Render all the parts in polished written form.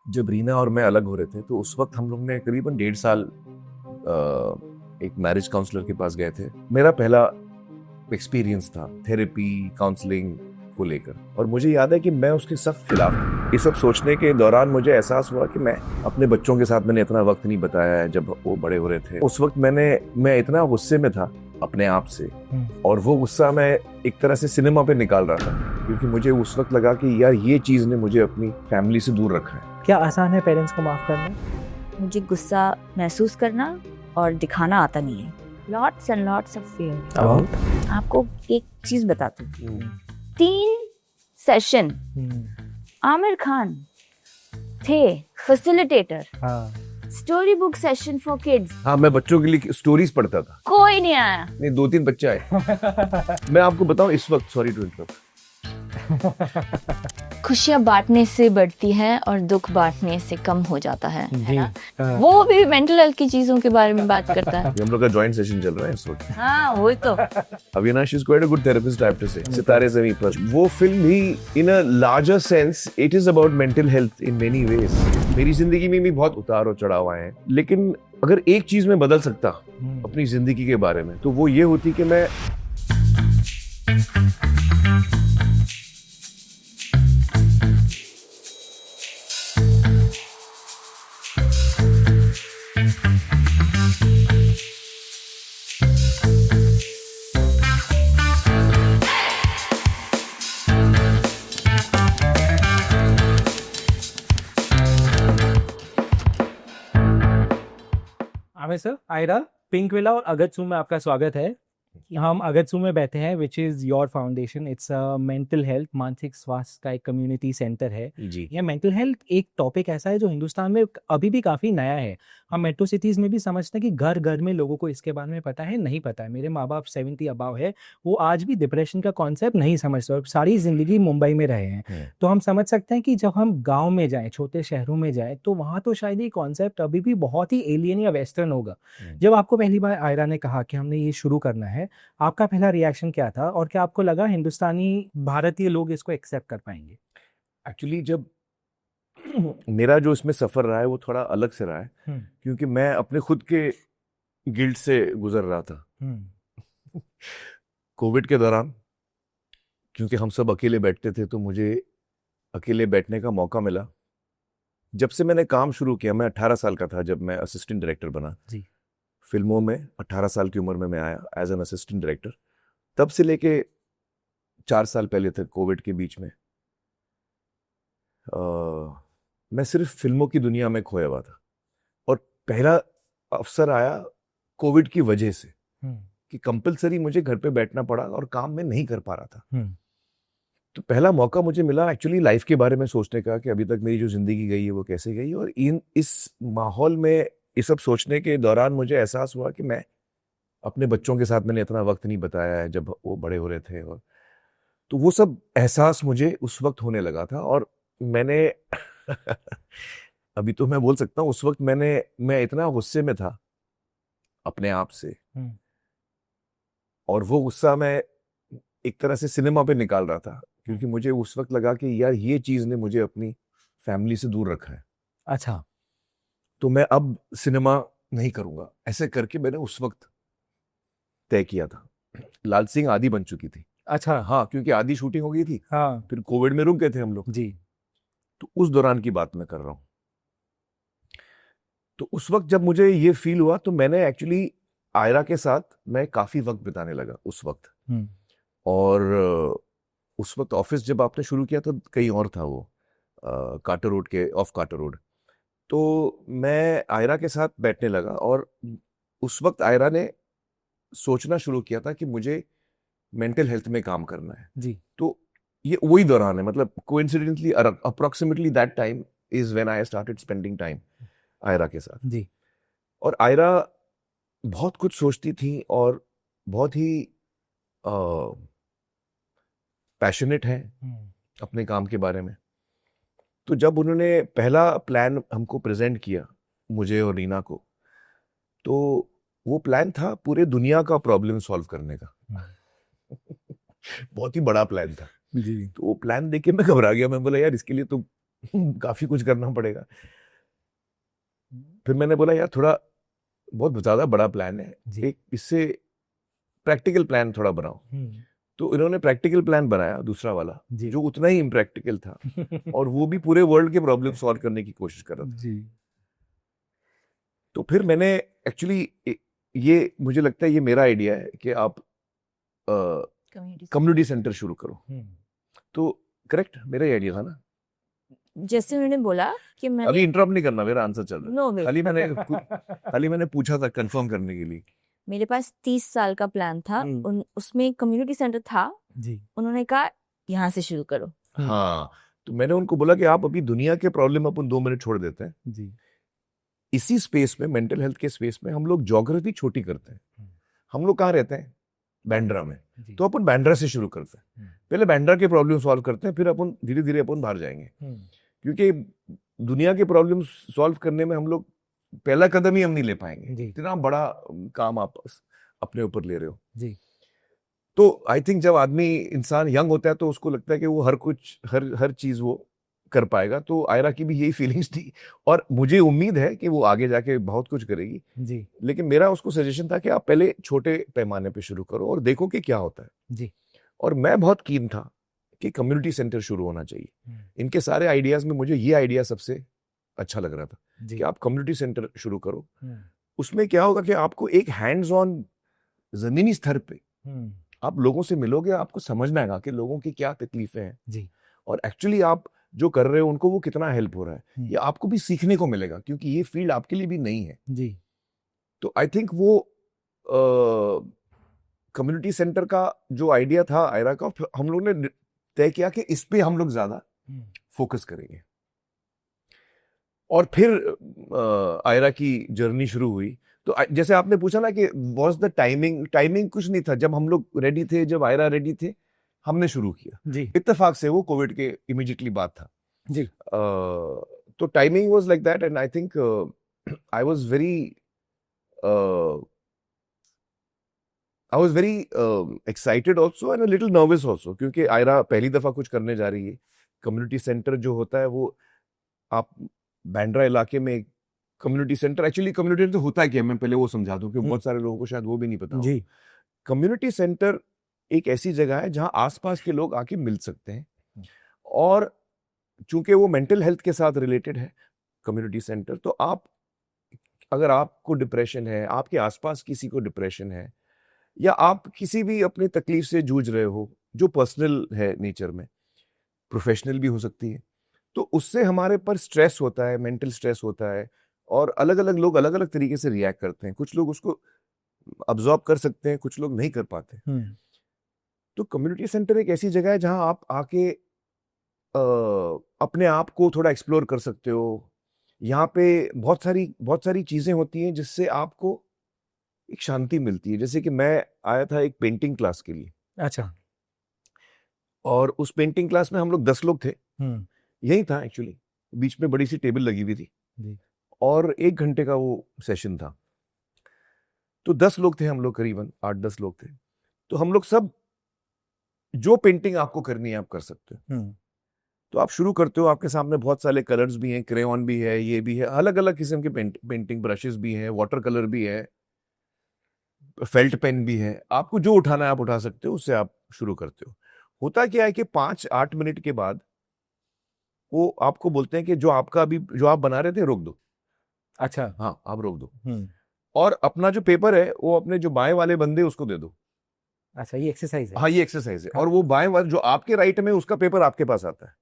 जब रीना और मैं अलग हो रहे थे तो उस वक्त हम लोग ने करीबन 1.5 साल एक मैरिज काउंसलर के पास गए थे। मेरा पहला एक्सपीरियंस था थेरेपी काउंसलिंग को लेकर, और मुझे याद है कि मैं उसके सख्त खिलाफ था। ये सब सोचने के दौरान मुझे एहसास हुआ कि मैं अपने बच्चों के साथ मैंने इतना वक्त नहीं बताया है जब वो बड़े हो रहे थे। उस वक्त मैं इतना गुस्से में था अपने आप से, और वो गुस्सा मैं एक तरह से सिनेमा पे निकाल रहा था, क्योंकि मुझे उस वक्त लगा कि यार ये चीज ने मुझे अपनी फैमिली से दूर रखा है। क्या आसान है पेरेंट्स को माफ करना? मुझे गुस्सा महसूस करना और दिखाना आता नहीं है। Lots and lots of fear. आपको एक चीज बताती हूँ। 3 सेशन आमिर खान थे facilitator. Story book session for kids. हाँ, मैं बच्चों के लिए स्टोरीज पढ़ता था। कोई नहीं आया। नहीं, 2-3 बच्चे आए। मैं आपको बताऊं इस वक्त, सॉरी टू इंटरप्ट, खुशियाँ बांटने से बढ़ती हैं और दुख बांटने से कम हो जाता है ना? हाँ। वो भी मेंटल हेल्थ की चीजों के बारे में बात करता है। हम लोग का जॉइंट सेशन चल रहा है इस वक्त। हाँ वही तो। Avinash is quite a good therapist, I have to say. Sitare Zameen Par वो फिल्म भी in a larger sense it is about mental health in many ways. मेरी जिंदगी में भी बहुत उतार और चढ़ाव आए हैं, लेकिन अगर एक चीज मैं बदल सकता अपनी जिंदगी के बारे में तो वो ये होती कि मैं Aamir sir, Ira, Pinkvilla और अगत्सू में आपका स्वागत है। हम अगत्सू में बैठे हैं, which is your foundation. It's a mental health, मानसिक स्वास्थ्य का एक कम्युनिटी सेंटर है जी ये। मेंटल हेल्थ एक टॉपिक ऐसा है जो हिंदुस्तान में अभी भी काफ़ी नया है। हम मेट्रो सिटीज़ में भी समझते हैं कि घर घर में लोगों को इसके बारे में पता है, नहीं पता है। मेरे माँ बाप 70 अबाव है, वो आज भी डिप्रेशन का कॉन्सेप्ट नहीं समझते और सारी ज़िंदगी मुंबई में रहे हैं। तो हम समझ सकते हैं कि जब हम गाँव में जाएँ, छोटे शहरों में जाएँ, तो वहाँ तो शायद ये कॉन्सेप्ट अभी भी बहुत ही एलियन या वेस्टर्न होगा। जब आपको पहली बार आयरा ने कहा कि हमने ये शुरू करना है, आपका पहला रिएक्शन क्या था और क्या आपको लगा हिंदुस्तानी भारतीय लोग इसको एक्सेप्ट कर पाएंगे? एक्चुअली जब मेरा जो इसमें सफर रहा है वो थोड़ा अलग से रहा है, क्योंकि मैं अपने खुद के गिल्ट से गुजर रहा था। कोविड के दौरान क्योंकि हम सब अकेले बैठते थे तो मुझे अकेले बैठने का मौका मिला। जब से मैंने काम शुरू किया, मैं 18 साल का था जब मैं असिस्टेंट डायरेक्टर बना जी। फिल्मों में। 18 साल की उम्र में मैं आया एज एन असिस्टेंट डायरेक्टर। तब से लेके 4 साल पहले तक कोविड के बीच में मैं सिर्फ फिल्मों की दुनिया में खोया हुआ था, और पहला अवसर आया कोविड की वजह से कि कंपलसरी मुझे घर पे बैठना पड़ा और काम में नहीं कर पा रहा था। तो पहला मौका मुझे मिला एक्चुअली लाइफ के बारे में सोचने का कि अभी तक मेरी जो जिंदगी गई है वो कैसे गई, और इस माहौल में ये सब सोचने के दौरान मुझे एहसास हुआ कि मैं अपने बच्चों के साथ मैंने इतना वक्त नहीं बताया है जब वो बड़े हो रहे थे। और तो वो सब एहसास मुझे उस वक्त होने लगा था, और मैंने अभी तो मैं बोल सकता हूँ उस वक्त मैं इतना गुस्से में था अपने आप से, और वो गुस्सा मैं एक तरह से सिनेमा पे निकाल रहा था, क्योंकि मुझे उस वक्त लगा कि यार ये चीज ने मुझे अपनी फैमिली से दूर रखा है। अच्छा। तो मैं अब सिनेमा नहीं करूंगा, ऐसे करके मैंने उस वक्त तय किया था। लाल सिंह आदि बन चुकी थी। अच्छा। हाँ, क्योंकि आदि शूटिंग हो गई थी, हाँ फिर कोविड में रुक गए थे हम लोग। जी। तो उस दौरान की बात मैं कर रहा हूँ। तो उस वक्त जब मुझे ये फील हुआ तो मैंने एक्चुअली आयरा के साथ मैं काफी वक्त बिताने लगा उस वक्त। और उस वक्त ऑफिस जब आपने शुरू किया तो कहीं और था, वो कार्टर रोड के ऑफ कार्टर रोड। तो मैं आयरा के साथ बैठने लगा, और उस वक्त आयरा ने सोचना शुरू किया था कि मुझे मेंटल हेल्थ में काम करना है जी। तो ये वही दौरान है, मतलब coincidentally approximately that time is when I started spending time Ira के साथ। जी। और आयरा बहुत कुछ सोचती थी और बहुत ही पैशनेट है अपने काम के बारे में। तो जब उन्होंने पहला प्लान हमको प्रेजेंट किया, मुझे और रीना को, तो वो प्लान था पूरे दुनिया का प्रॉब्लम सॉल्व करने का। बहुत ही बड़ा प्लान था जी। तो वो प्लान देख के मैं घबरा गया। मैं बोला यार इसके लिए तो काफी कुछ करना पड़ेगा। फिर मैंने बोला यार थोड़ा बहुत ज्यादा बड़ा प्लान है, जी। एक इससे प्रैक्टिकल प्लान थोड़ा बनाओ। तो इन्होंने प्रैक्टिकल प्लान बनाया दूसरा वाला, जी। जो उतना ही इम्प्रैक्टिकल था और वो भी पूरे वर्ल्ड के प्रॉब्लम सॉल्व करने की कोशिश कर रहा था। जी। तो फिर मैंने एक्चुअली ये मुझे लगता है ये मेरा आइडिया है कि आप कम्युनिटी सेंटर शुरू करो। तो करेक्ट मेरा ही आइडिया था ना? जैसे उन्होंने बोला कि अभी मैंने इंटरप्ट नहीं करना, मेरा आंसर चल रहा है। नो वे खाली मैंने पूछा था कंफर्म करने के लिए। मेरे पास 30 साल का प्लान था, उसमें कम्युनिटी सेंटर था। जी। उन्होंने कहा यहाँ से शुरू करो। हाँ, तो मैंने उनको बोला कि आप अभी दुनिया के प्रॉब्लम अपन 2 मिनट छोड़ देते हैं। जी। इसी स्पेस में, मेंटल हेल्थ के स्पेस में हम लोग ज्योग्राफी छोटी करते हैं। हम लोग कहाँ रहते हैं? बैंड्रा में। जी। तो अपन बैंड्रा से शुरू करते हैं, पहले बैंड्रा के प्रॉब्लम सॉल्व करते हैं, फिर अपन धीरे धीरे अपन बाहर जाएंगे। क्योंकि दुनिया के प्रॉब्लम सॉल्व करने में हम लोग पहला कदम ही हम नहीं ले पाएंगे। जी। इतना बड़ा काम आप अपने ऊपर ले रहे हो। जी। तो आई थिंक जब आदमी इंसान यंग होता है तो उसको लगता है कि वो हर चीज वो कर पाएगा। तो आयरा की भी यही फीलिंग्स थी और मुझे उम्मीद है कि वो आगे जाके बहुत कुछ करेगी। जी। लेकिन मेरा उसको सजेशन था कि आप पहले छोटे पैमाने पे शुरू करो और देखो कि क्या होता है। जी। और मैं बहुत कीन था कि कम्युनिटी सेंटर शुरू होना चाहिए। इनके सारे आइडियाज में मुझे ये आइडिया सबसे अच्छा लग रहा था कि आप कम्युनिटी सेंटर शुरू करो। उसमें क्या होगा कि आपको एक हैंड्स ऑन जमीनी स्तर पे आप लोगों से मिलोगे, आपको समझ में आएगा कि लोगों की क्या तकलीफें हैं जी। और एक्चुअली आप जो कर रहे हो उनको वो कितना हेल्प हो रहा है। ये आपको भी सीखने को मिलेगा क्योंकि ये फील्ड आपके लिए भी नहीं है। जी। तो आई थिंक वो कम्युनिटी सेंटर का जो आइडिया था आयरा का, हम लोग ने तय किया कि इस पे हम लोग ज्यादा फोकस करेंगे। और फिर आयरा की जर्नी शुरू हुई। तो जैसे आपने पूछा ना कि वॉज द टाइमिंग कुछ नहीं था। जब हम लोग रेडी थे, जब आयरा रेडी थे, हमने शुरू किया। जी। इत्तेफाक से वो कोविड के इमीडिएटली बाद था। जी। तो timing was like that and I think I was very excited also and a little nervous also, क्योंकि आयरा पहली दफा कुछ करने जा रही है। कम्युनिटी सेंटर जो होता है वो आप बैंड्रा इलाके में community centre, actually community centre होता है क्या, मैं पहले वो समझा दूं क्योंकि बहुत सारे लोगों को शायद वो भी नहीं पता हो। जी। कम्युनिटी सेंटर एक ऐसी जगह है जहां आसपास के लोग आके मिल सकते हैं और चूंकि वो मेंटल हेल्थ के साथ रिलेटेड है कम्युनिटी सेंटर, तो आप अगर आपको डिप्रेशन है, आपके आसपास किसी को डिप्रेशन है या आप किसी भी अपनी तकलीफ से जूझ रहे हो जो पर्सनल है नेचर में, प्रोफेशनल भी हो सकती है, तो उससे हमारे पर स्ट्रेस होता है, मेंटल स्ट्रेस होता है और अलग अलग लोग अलग अलग तरीके से रिएक्ट करते हैं। कुछ लोग उसको अब्जॉर्ब कर सकते हैं, कुछ लोग नहीं कर पाते। तो कम्युनिटी सेंटर एक ऐसी जगह है जहां आप आके अपने आप को थोड़ा एक्सप्लोर कर सकते हो। यहाँ पे बहुत सारी चीजें होती हैं जिससे आपको एक शांति मिलती है। जैसे कि मैं आया था एक पेंटिंग क्लास के लिए। अच्छा। और उस पेंटिंग क्लास में हम लोग 10 लोग थे। यही था एक्चुअली, बीच में बड़ी सी टेबल लगी हुई थी और 1 घंटे का वो सेशन था। तो 10 लोग थे हम लोग, करीबन 8-10 लोग थे। तो हम लोग सब जो पेंटिंग आपको करनी है आप कर सकते हो। तो आप शुरू करते हो, आपके सामने बहुत सारे कलर्स भी हैं, क्रेयॉन भी है, ये भी है, अलग अलग किस्म के पेंटिंग ब्रशेस भी हैं, वाटर कलर भी है, फेल्ट पेन भी है। आपको जो उठाना है आप उठा सकते हो, उससे आप शुरू करते हो। होता क्या है कि 5-8 मिनट के बाद वो आपको बोलते हैं कि जो आप बना रहे थे रोक दो। अच्छा। हाँ, आप रोक दो और अपना जो पेपर है वो अपने जो बाएं वाले बंदे उसको दे दो। अच्छा, ये एक्सरसाइज है? हाँ, ये एक्सरसाइज है। और वो बाएं वाले जो आपके राइट में, उसका पेपर आपके पास आता है।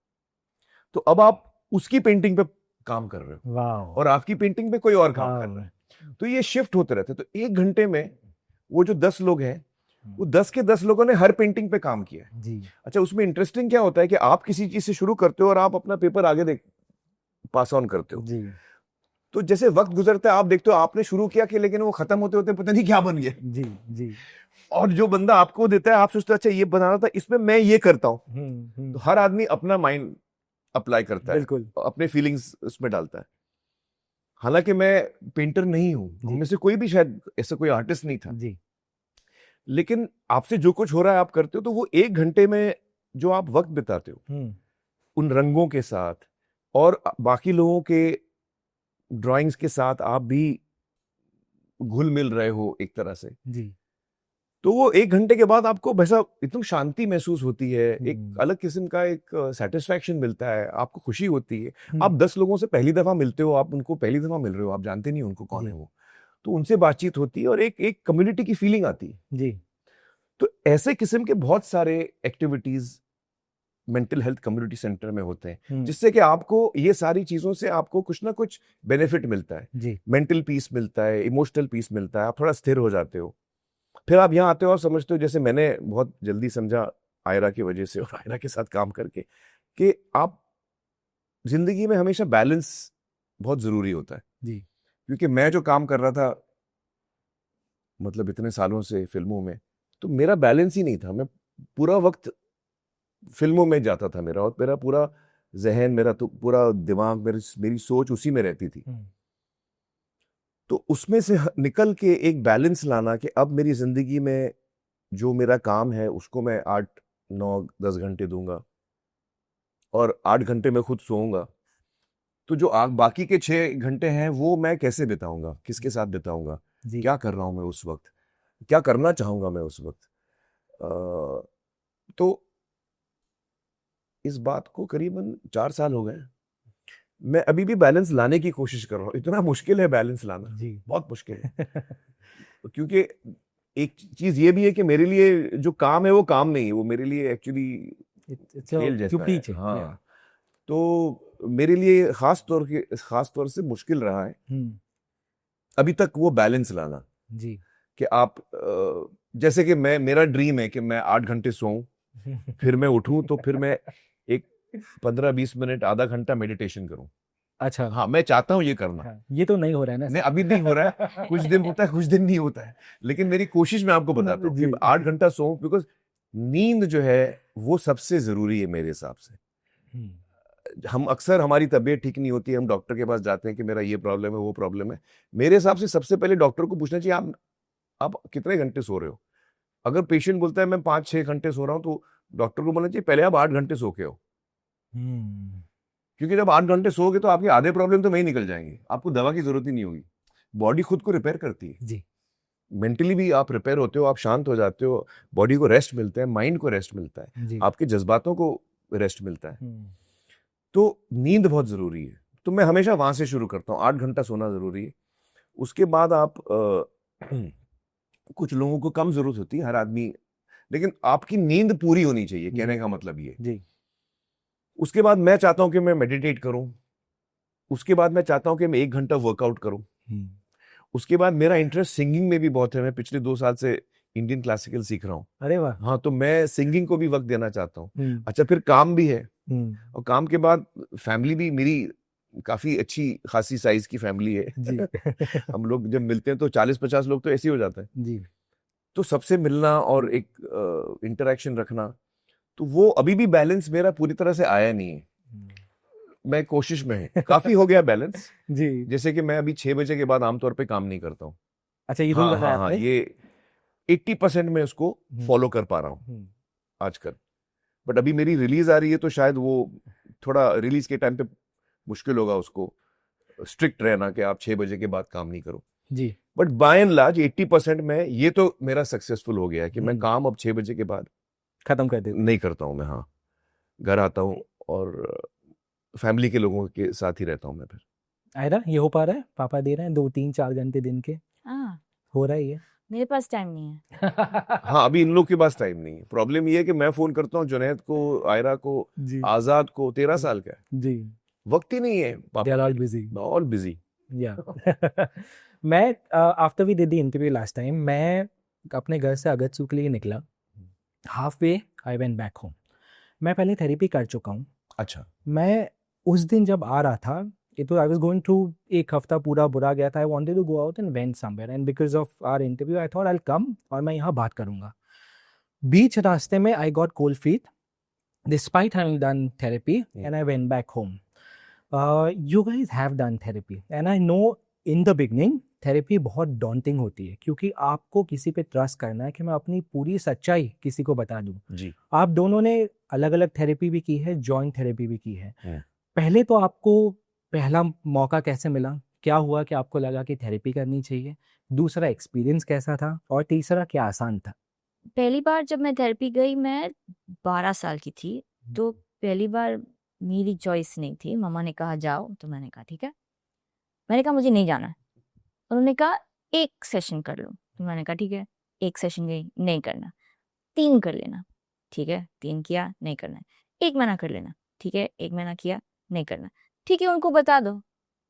तो अब आप उसकी पेंटिंग पे काम कर रहे हो। वाह। और आपकी पेंटिंग पे कोई और काम कर रहा है। तो ये शिफ्ट होते रहते हैं। तो 1 घंटे में वो जो 10 लोग हैं, वो 10 के 10 लोगों ने हर पेंटिंग पे काम किया है। जी। अच्छा, उसमें इंटरेस्टिंग क्या होता है कि आप किसी चीज से शुरू करते हो और आप अपना पेपर आगे पास ऑन करते हो। जी। तो जैसे वक्त गुजरता है आप देखते हो आपने शुरू किया कि लेकिन वो खत्म होते होते पता नहीं क्या बन गया। जी। जी। और जो बंदा आपको देता है आप सोचते हो अच्छा ये बनाना था, इसमें मैं ये करता हूँ। तो हर आदमी अपना माइंड अप्लाई करता है, बिल्कुल। अपने फीलिंग्स उसमें डालता है। हालांकि मैं पेंटर नहीं हूं, हम में से कोई भी शायद ऐसा कोई आर्टिस्ट नहीं था जी। लेकिन आपसे जो कुछ हो रहा है आप करते हो। तो वो 1 घंटे में जो आप वक्त बिताते हो उन रंगों के साथ, और बाकी लोगों के ड्राइंग्स के साथ आप भी घुल मिल रहे हो एक तरह से, जी तो वो 1 घंटे के बाद आपको वैसा इतनी शांति महसूस होती है, एक हम्म। अलग किस्म का एक सेटिस्फैक्शन मिलता है, आपको खुशी होती है। हम्म। आप 10 लोगों से पहली दफा मिलते हो, आप उनको पहली दफा मिल रहे हो, आप जानते नहीं उनको कौन जी। है वो, तो उनसे बातचीत होती है और एक एक कम्युनिटी की फीलिंग आती है। जी तो ऐसे किस्म के बहुत सारे activities mental health community centre में होते हैं, जिससे कि आपको ये सारी चीजों से आपको कुछ ना कुछ बेनिफिट मिलता है। जी मेंटल पीस मिलता है, इमोशनल पीस मिलता है, आप थोड़ा स्थिर हो जाते हो। फिर आप यहाँ आते हो और समझते हो, जैसे मैंने बहुत जल्दी समझा आयरा की वजह से और आयरा के साथ काम करके, कि आप जिंदगी में हमेशा बैलेंस बहुत जरूरी होता है। जी क्योंकि मैं जो काम कर रहा था मतलब इतने सालों से फिल्मों में, तो मेरा बैलेंस ही नहीं था। मैं पूरा वक्त फिल्मों में जाता था मेरा, और मेरा पूरा जहन, मेरा तो पूरा दिमाग, मेरी सोच उसी में रहती थी। तो उसमें से निकल के एक बैलेंस लाना कि अब मेरी जिंदगी में जो मेरा काम है उसको मैं 8, 9, 10 घंटे दूंगा और 8 घंटे में खुद सोऊंगा, तो जो बाकी के 6 घंटे हैं वो मैं कैसे बिताऊंगा, किसके साथ बिताऊंगा, जी क्या कर रहा हूं मैं उस वक्त, क्या करना चाहूंगा मैं उस वक्त। तो इस बात को करीबन 4 साल हो गए। मैं अभी भी बैलेंस लाने की कोशिश कर रहा हूँ। इतना मुश्किल है बैलेंस लाना, जी बहुत मुश्किल है। क्योंकि एक चीज ये भी है कि मेरे लिए जो काम है वो काम नहीं है, वो मेरे लिए एक्चुअली खेल जैसा है। हाँ, तो मेरे लिए खास तौर से मुश्किल रहा है अभी तक वो बैलेंस लाना। जी कि आप जैसे कि मेरा ड्रीम है कि मैं 8 घंटे सोऊं, फिर मैं उठूं तो फिर मैं एक 15-20 मिनट, आधा घंटा मेडिटेशन करूं। अच्छा हाँ, मैं चाहता हूं ये करना। हाँ, ये तो नहीं हो रहा है ना नहीं, अभी नहीं हो रहा है। कुछ दिन होता है, कुछ दिन नहीं होता है, लेकिन मेरी कोशिश मैं आपको बताता हूँ कि 8 घंटा सोऊं, बिकॉज नींद जो है वो सबसे जरूरी है मेरे हिसाब से। हम अक्सर, हमारी तबीयत ठीक नहीं होती है, हम डॉक्टर के पास जाते हैं कि मेरा ये प्रॉब्लम है, वो प्रॉब्लम है। मेरे हिसाब से सबसे पहले डॉक्टर को पूछना चाहिए आप कितने घंटे सो रहे हो। अगर पेशेंट बोलता है मैं 5-6 घंटे सो रहा हूँ, तो डॉक्टर को बोलना चाहिए पहले आप 8 घंटे सो के हो। क्योंकि जब 8 घंटे सोओगे तो आपके आधे प्रॉब्लम तो वहीं निकल जाएंगे, आपको दवा की जरूरत ही नहीं होगी। बॉडी खुद को रिपेयर करती है। जी मेंटली भी आप रिपेयर होते हो, आप शांत हो जाते हो, बॉडी को रेस्ट मिलता है, माइंड को रेस्ट मिलता है, जी आपके जज्बातों को रेस्ट मिलता है। तो नींद बहुत जरूरी है। तो मैं हमेशा वहां से शुरू करता हूँ, 8 घंटा सोना जरूरी है। उसके बाद आप कुछ लोगों को कम जरूरत होती है, हर आदमी, लेकिन आपकी नींद पूरी होनी चाहिए, कहने का मतलब ये। जी उसके बाद मैं चाहता हूं कि मैं मेडिटेट करूं। उसके बाद मैं चाहता हूं कि मैं 1 घंटा वर्कआउट करूं। उसके बाद मेरा इंटरेस्ट सिंगिंग में भी बहुत है। मैं पिछले 2 साल से इंडियन क्लासिकल सीख रहा हूँ। अरे वाह हाँ, तो मैं सिंगिंग को भी वक्त देना चाहता हूँ। हम्म, अच्छा, फिर काम भी है, हम्म, और काम के बाद फैमिली भी मेरी काफी अच्छी खासी साइज की फैमिली है। जी हम लोग जब मिलते हैं तो 40-50 लोग तो ऐसे ही हो जाता है। जी तो सबसे मिलना और एक इंटरेक्शन रखना, तो वो अभी भी बैलेंस मेरा पूरी तरह से आया नहीं है। मैं कोशिश में है, काफी हो गया बैलेंस। जी जैसे कि मैं अभी 6 बजे के बाद आमतौर पे काम नहीं करता हूँ। अच्छा ये रूल हाँ बनाया हाँ हाँ, आपने? ये 80% में उसको फॉलो कर पा रहा हूँ आजकल। बट अभी मेरी रिलीज आ रही है, तो शायद वो थोड़ा रिलीज के टाइम पे मुश्किल होगा उसको स्ट्रिक्ट रहना कि आप 6 बजे के बाद काम नहीं करो। जी बट बाय एंड लार्ज 80% में ये तो मेरा सक्सेसफुल हो गया है कि मैं काम अब 6 बजे के बाद खत्म कर देते नहीं करता हूँ मैं। हाँ, घर आता हूँ और फैमिली के लोगों के साथ ही रहता हूँ मैं फिर। आयरा ये हो पा रहा है? पापा दे रहे हैं 2-3-4 घंटे दिन के? हाँ, हो रहा ही है। मेरे पास टाइम नहीं है। हाँ, अभी इन लोग के पास टाइम नहीं है। प्रॉब्लम ये है कि मैं फोन करता हूँ जुनैद को, आयरा को, जी आजाद को, 13 साल का है, जी वक्त ही नहीं है। They are all busy all busy. या मैं after we did the interview last time, मैं अपने घर से अगरतसर के लिए निकला। Half way I went back home. मैं पहले थेरेपी कर चुका हूँ। अच्छा, मैं उस दिन जब आ रहा था, it was I was going through, एक हफ्ता पूरा बुरा गया था। I wanted to go out and went somewhere, and because of our interview I thought I'll come और मैं यहाँ बात करूँगा। बीच रास्ते में I got cold feet despite having done therapy and I went back home. You guys have done therapy and I know in the beginning therapy बहुत daunting होती है, क्योंकि आपको किसी पे ट्रस्ट करना है कि मैं अपनी पूरी सच्चाई किसी को बता दूं। जी। आप दोनों ने अलग अलग थेरेपी भी की है, जॉइंट थेरेपी भी की है। पहले तो आपको पहला मौका कैसे मिला? क्या हुआ कि आपको लगा कि थेरेपी करनी चाहिए? दूसरा एक्सपीरियंस कैसा था? और तीसरा क्या आसान था? पहली बार जब मैं थेरेपी गई मैं 12 साल की थी, तो पहली बार मेरी चॉइस नहीं थी, मम्मा ने कहा जाओ, तो मैंने कहा ठीक है। मैंने कहा मुझे नहीं जाना है। उन्होंने कहा 1 सेशन कर लो, तो मैंने कहा ठीक है। 1 सेशन गई, नहीं करना। 3 कर लेना, ठीक है। 3 किया, नहीं करना है। 1 महीना कर लेना, ठीक है। 1 महीना किया, नहीं करना, ठीक है, उनको बता दो।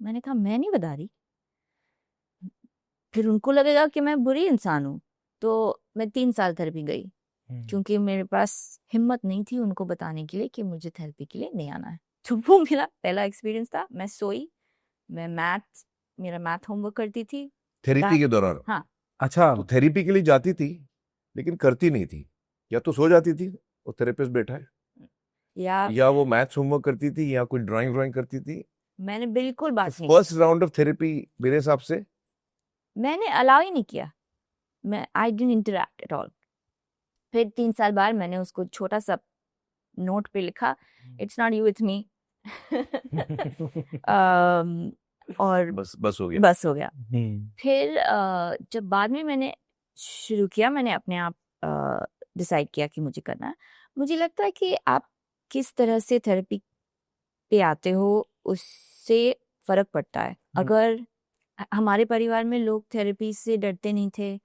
मैंने कहा मैं नहीं बता रही, फिर उनको लगेगा कि मैं बुरी इंसान हूँ। तो मैं 3 साल थेरेपी गई, क्योंकि मेरे पास हिम्मत नहीं थी उनको बताने के लिए कि मुझे थेरेपी के लिए नहीं आना है। तो वो मेरा पहला एक्सपीरियंस था। मैं सोई, मैं मेरा मैथ होमवर्क करती थी। थेरेपी के दौरान? हाँ, अच्छा, तो थेरेपी के लिए जाती थी लेकिन करती नहीं थी, या तो सो जाती थी और थेरेपिस्ट बैठा है, या वो मैथ्स होमवर्क करती थी, या कोई ड्राइंग करती थी। मैंने बिल्कुल बात नहीं फर्स्ट राउंड ऑफ थेरेपी मेरे हिसाब से की। मैंने अलाउ ही नहीं किया। I didn't interact at all. फिर 3 साल बाद मैंने उसको छोटा सा नोट पे लिखा, it's not you, it's me. और बस हो गया। बस हो गया। फिर जब बाद में मैंने शुरू किया, मैंने अपने आप डिसाइड किया कि मुझे करना है। मुझे लगता है कि आप किस तरह से थेरेपी पे आते हो उससे फर्क पड़ता है। अगर हमारे परिवार में लोग थेरेपी से डरते नहीं थे,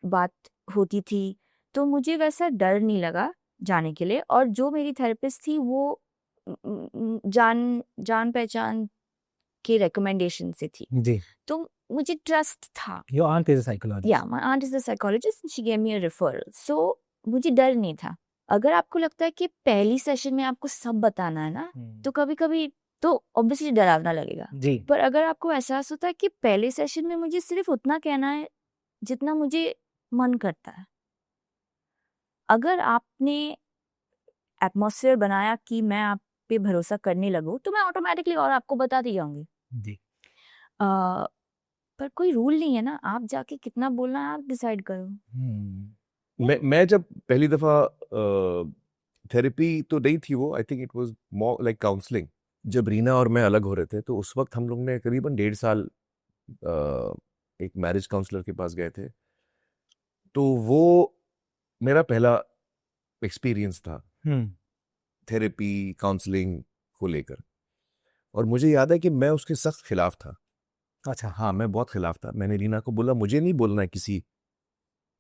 बात होती थी, तो मुझे वैसा डर नहीं लगा जाने के लिए। और जो मेरी थेरेपिस्ट थी वो जान पहचान के रिकमेंडेशन से थी, जी। तो मुझे ट्रस्ट था। Your aunt is a psychologist. या my aunt is a psychologist, she gave me a referral. So मुझे डर नहीं था। अगर आपको लगता है कि पहली सेशन में आपको सब बताना है ना, तो कभी कभी तो ऑब्वियसली डरावना लगेगा। जी। पर अगर आपको एहसास होता है कि पहले सेशन में मुझे सिर्फ उतना कहना है जितना मुझे मन करता है, अगर आपने एटमॉस्फेयर बनाया कि मैं आप पे भरोसा करने लगूं, तो मैं ऑटोमेटिकली और आपको बताती जाऊंगी। जी। पर कोई रूल नहीं है ना, आप जाके कितना बोलना है आप डिसाइड करो। मैं जब पहली दफा थेरेपी तो नहीं थी वो, I think it was more like counselling. जब रीना और मैं अलग हो रहे थे तो उस वक्त हम लोग ने करीबन 1.5 साल एक मैरिज काउंसलर के पास गए थे। तो वो मेरा पहला एक्सपीरियंस था थेरेपी काउंसलिंग को लेकर, और मुझे याद है कि मैं उसके सख्त खिलाफ था। अच्छा। हाँ, मैं बहुत खिलाफ था। मैंने रीना को बोला मुझे नहीं बोलना है किसी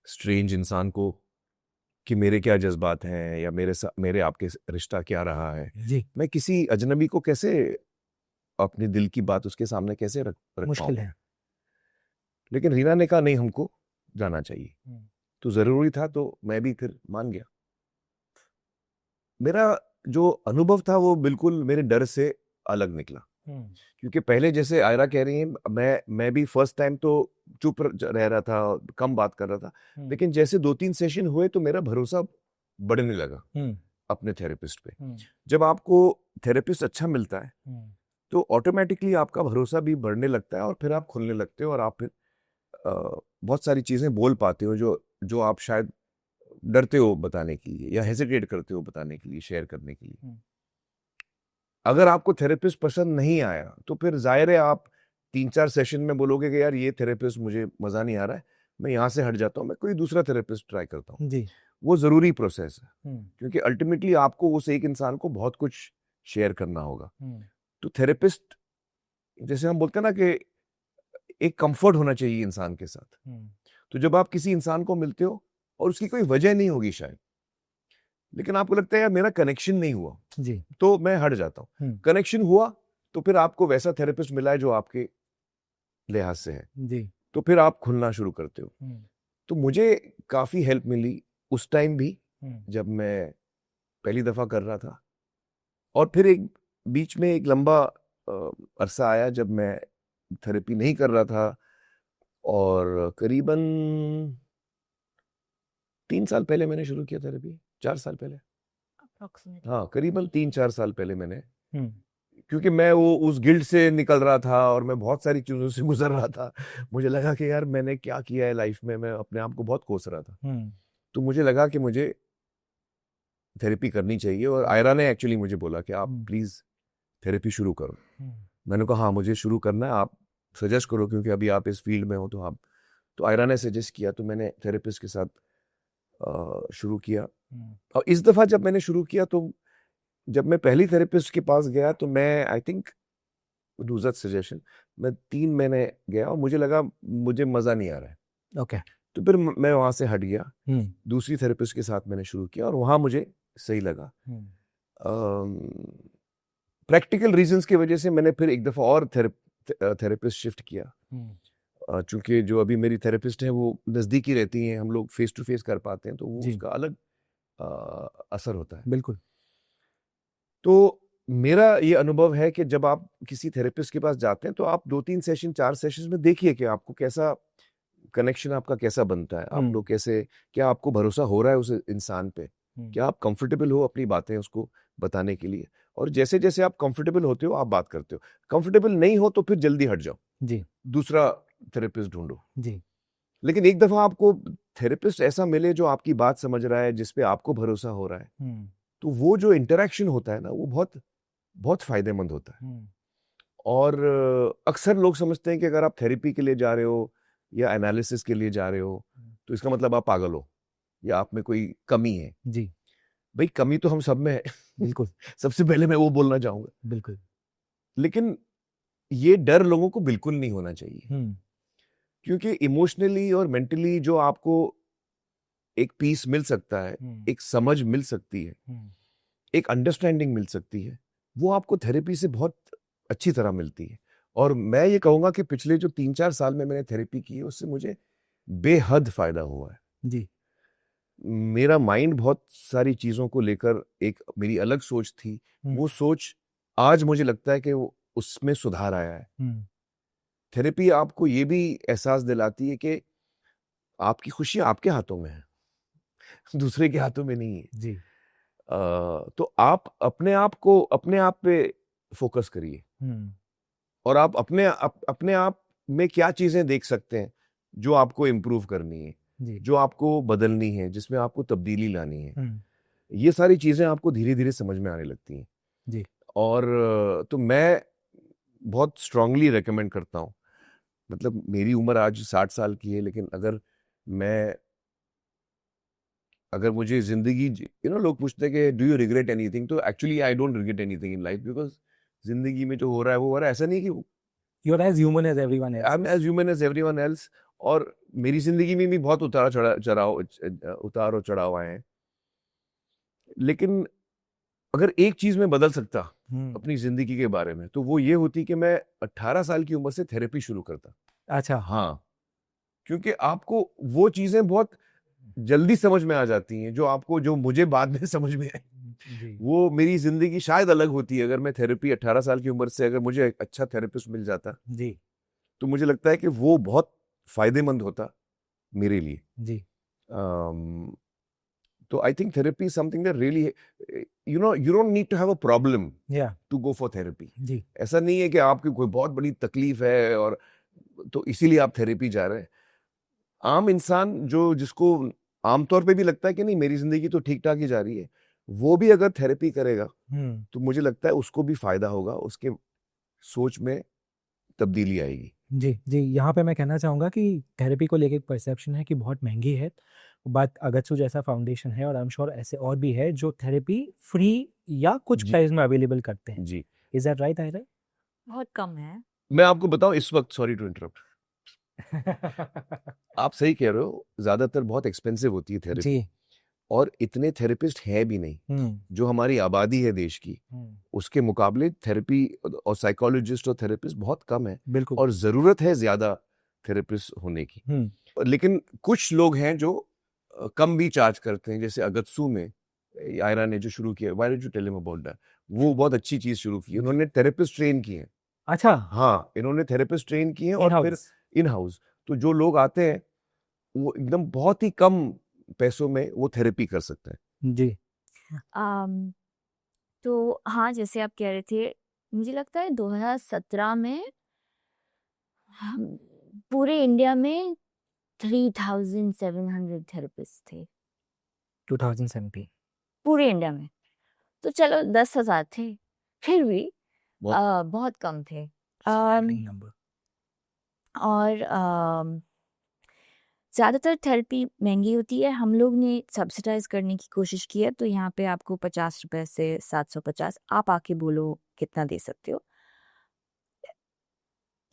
स्ट्रेंज इंसान को कि मेरे क्या जज्बात हैं या मेरे आपके रिश्ता क्या रहा है। जी। मैं किसी अजनबी को कैसे अपने दिल की बात उसके सामने कैसे रख मुश्किल पाऊंगा। है। लेकिन रीना ने कहा नहीं, हमको जाना चाहिए, तो जरूरी था, तो मैं भी फिर मान गया। मेरा जो अनुभव था वो बिल्कुल मेरे डर से अलग निकला, क्योंकि पहले जैसे आयरा कह रही है, मैं भी फर्स्ट टाइम तो चुप रह रहा था, कम बात कर रहा था। लेकिन जैसे 2-3 सेशन हुए तो मेरा भरोसा बढ़ने लगा अपने थेरेपिस्ट पे। जब आपको थेरेपिस्ट अच्छा मिलता है तो ऑटोमेटिकली आपका भरोसा भी बढ़ने लगता है, और फिर आप खुलने लगते हो, और आप फिर बहुत सारी चीजें बोल पाते हो जो आप शायद डरते हो बताने के लिए, या हेजिटेट करते हो बताने के लिए, शेयर करने के लिए। अगर आपको थेरेपिस्ट पसंद नहीं आया तो फिर जाहिर है आप 3-4 सेशन में बोलोगे कि यार ये थेरेपिस्ट मुझे मजा नहीं आ रहा है, मैं यहाँ से हट जाता हूँ, मैं कोई दूसरा थेरेपिस्ट ट्राई करता हूँ। जी। वो जरूरी प्रोसेस है, क्योंकि अल्टीमेटली आपको उस एक इंसान को बहुत कुछ शेयर करना होगा। तो थेरेपिस्ट, जैसे हम बोलते हैं ना कि एक कंफर्ट होना चाहिए इंसान के साथ। तो जब आप किसी इंसान को मिलते हो और उसकी कोई वजह नहीं होगी शायद, लेकिन आपको लगता है यार मेरा कनेक्शन नहीं हुआ, जी। तो मैं हट जाता हूँ। कनेक्शन हुआ तो फिर आपको वैसा थेरेपिस्ट मिला है जो आपके लिहाज से है, जी। तो फिर आप खुलना शुरू करते हो। तो मुझे काफी हेल्प मिली उस टाइम भी जब मैं पहली दफा कर रहा था, और फिर एक बीच में एक लंबा अरसा आया जब मैं थेरेपी नहीं कर रहा था, और करीबन 3 साल पहले मैंने शुरू किया थेरेपी, 4 साल पहले। हाँ, करीबन 3-4 साल पहले मैंने, क्योंकि मैं वो उस गिल्ट से निकल रहा था और मैं बहुत सारी चीजों से गुजर रहा था। मुझे लगा कि यार मैंने क्या किया है लाइफ में, मैं अपने आप को बहुत कोस रहा था। तो मुझे लगा कि मुझे थेरेपी करनी चाहिए, और आयरा ने एक्चुअली मुझे बोला कि आप प्लीज थेरेपी शुरू करो। मैंने कहा हाँ मुझे शुरू करना है, आप सजेस्ट करो क्योंकि अभी आप इस फील्ड में हो तो आप, तो आयरा ने सजेस्ट किया तो मैंने थेरेपिस्ट के साथ शुरू किया। और इस दफ़ा जब मैंने शुरू किया तो जब मैं पहली थेरेपिस्ट के पास गया तो मैं आई थिंक नुज़त सजेशन, मैं 3 महीने गया और मुझे लगा मुझे मज़ा नहीं आ रहा है। ओके। तो फिर मैं वहाँ से हट गया, दूसरी थेरेपिस्ट के साथ मैंने शुरू किया और वहाँ मुझे सही लगा। प्रैक्टिकल रीजंस की वजह से मैंने फिर एक दफ़ा और थेरेपिस्ट शिफ्ट किया। चूंकि जो अभी मेरी थेरेपिस्ट है वो नज़दीकी रहती हैं, हम लोग फेस टू फेस कर पाते हैं तो वो उसका अलग असर होता है। बिल्कुल। तो मेरा ये अनुभव है कि जब आप किसी थेरेपिस्ट के पास जाते हैं तो आप 2-3 सेशन 4 सेशंस में देखिए कि आपको कैसा कनेक्शन आपका कैसा बनता है, आप लोग कैसे, क्या आपको भरोसा हो रहा है उस इंसान पे, क्या आप कंफर्टेबल हो अपनी बातें उसको बताने के लिए, और जैसे जैसे आप कंफर्टेबल होते हो आप बात करते हो। कंफर्टेबल नहीं हो तो फिर जल्दी हट जाओ जी, दूसरा थेरेपिस्ट ढूंढो जी। लेकिन एक दफा आपको थेरेपिस्ट ऐसा मिले जो आपकी बात समझ रहा है, जिसपे आपको भरोसा हो रहा है, तो वो जो इंटरेक्शन होता है ना वो बहुत बहुत फायदेमंद होता है। और अक्सर लोग समझते हैं कि अगर आप थेरेपी के लिए जा रहे हो या एनालिसिस के लिए जा रहे हो तो इसका मतलब आप पागल हो या आप में कोई कमी है। जी, भाई कमी तो हम सब में है बिल्कुल। सबसे पहले मैं वो बोलना चाहूंगा, बिल्कुल। लेकिन ये डर लोगों को बिल्कुल नहीं होना चाहिए, क्योंकि इमोशनली और मेंटली जो आपको एक पीस मिल सकता है, एक समझ मिल सकती है, एक अंडरस्टैंडिंग मिल सकती है, वो आपको थेरेपी से बहुत अच्छी तरह मिलती है। और मैं ये कहूँगा कि पिछले जो 3-4 साल में मैंने थेरेपी की है उससे मुझे बेहद फायदा हुआ है। जी। मेरा माइंड बहुत सारी चीज़ों को लेकर, एक मेरी अलग सोच थी, वो सोच आज मुझे लगता है कि वो उसमें सुधार आया है। थेरेपी आपको ये भी एहसास दिलाती है कि आपकी खुशी आपके हाथों में है, दूसरे के हाथों में नहीं है। जी। तो आप अपने आप पे फोकस करिए और आप अपने आप में क्या चीजें देख सकते हैं जो आपको इम्प्रूव करनी है, जो आपको बदलनी है, जिसमें आपको तब्दीली लानी है। ये सारी चीजें आपको धीरे धीरे समझ में आने लगती हैं। जी। और तो मैं बहुत स्ट्रांगली रेकमेंड करता हूँ। मतलब मेरी उम्र आज 60 साल की है, लेकिन अगर मुझे जिंदगी, लोग पूछते हैं कि डू यू रिग्रेट एनीथिंग, तो actually I don't regret anything in life, because जिंदगी में जो हो रहा है वो हो रहा है। ऐसा नहीं कि you are as human as everyone else. I am as human as everyone else. और मेरी जिंदगी में भी बहुत उतार और चढ़ाव आए हैं, लेकिन अगर एक चीज में बदल सकता अपनी जिंदगी के बारे में तो वो ये होती कि मैं 18 साल की उम्र से थेरेपी शुरू करता। अच्छा। हाँ, क्योंकि आपको वो चीजें बहुत जल्दी समझ में आ जाती हैं जो मुझे बाद में समझ में आई। वो मेरी जिंदगी शायद अलग होती है अगर मैं थेरेपी 18 साल की उम्र से, अगर मुझे एक अच्छा थेरेपिस्ट मिल जाता जी, तो मुझे लगता है कि वो बहुत फायदेमंद होता मेरे लिए। जी। तो I think therapy is something that really, you don't need to have a problem to go for therapy. जी। ऐसा नहीं है कि आपकी कोई बहुत बड़ी तकलीफ है और तो इसीलिए आप थेरेपी जा रहे हैं। आम इंसान जिसको आमतौर पे भी लगता है कि नहीं मेरी जिंदगी तो ठीक ठाक ही जा रही है, वो भी अगर थेरेपी करेगा तो मुझे लगता है उसको भी फायदा होगा, उसके सोच में तब्दीली आएगी। जी, जी। यहाँ पे मैं कहना चाहूँगा कि थेरेपी को लेके एक परसेप्शन है कि बहुत महँगी है। बट अगत्सू जैसा फाउंडेशन है और आई एम श्योर ऐसे और भी है जो थेरेपी फ्री या कुछ जी, प्राइस में अवेलेबल करते हैं। जी। Is that right Ayra? बहुत कम है। मैं आपको बताऊं इस वक्त, सॉरी टू इंटरप्ट, आप सही कह रहे हो, ज्यादातर बहुत एक्सपेंसिव होती है थेरेपी जी। और इतने थेरेपिस्ट हैं भी नहीं। जो हमारी आबादी है देश की, उसके मुकाबले थेरेपी और साइकोलॉजिस्ट और थेरेपिस्ट बहुत कम है। बिल्कुल। और जरूरत है ज्यादा थेरेपिस्ट होने की। लेकिन कुछ लोग हैं जो कम भी चार्ज करते हैं, जैसे अगत्सू में आयरा ने जो शुरू किया, why don't you tell him about that, वो बहुत अच्छी चीज शुरू की। उन्होंने थेरेपिस्ट ट्रेन किए हैं। अच्छा। हाँ, इन्होंने थेरेपिस्ट ट्रेन किए हैं और फिर इन हाउस, तो जो लोग आते हैं वो एकदम बहुत ही कम पैसों में वो थेरेपी कर सकते हैं। जी। तो हाँ, जैसे आप कह रहे थे, मुझे लगता है 2017 में पूरे इंडिया में 3700 थेरेपिस्ट थे 2017। पूरे इंडिया में। तो चलो 10,000 थे, फिर भी बहुत कम थे। नहीं नंबर। और ज़्यादातर थेरेपी महंगी होती है। हम लोग ने सब्सिडाइज करने की कोशिश की है, तो यहाँ पे आपको 50 रुपए से 750, आप आके बोलो कितना दे सकते हो।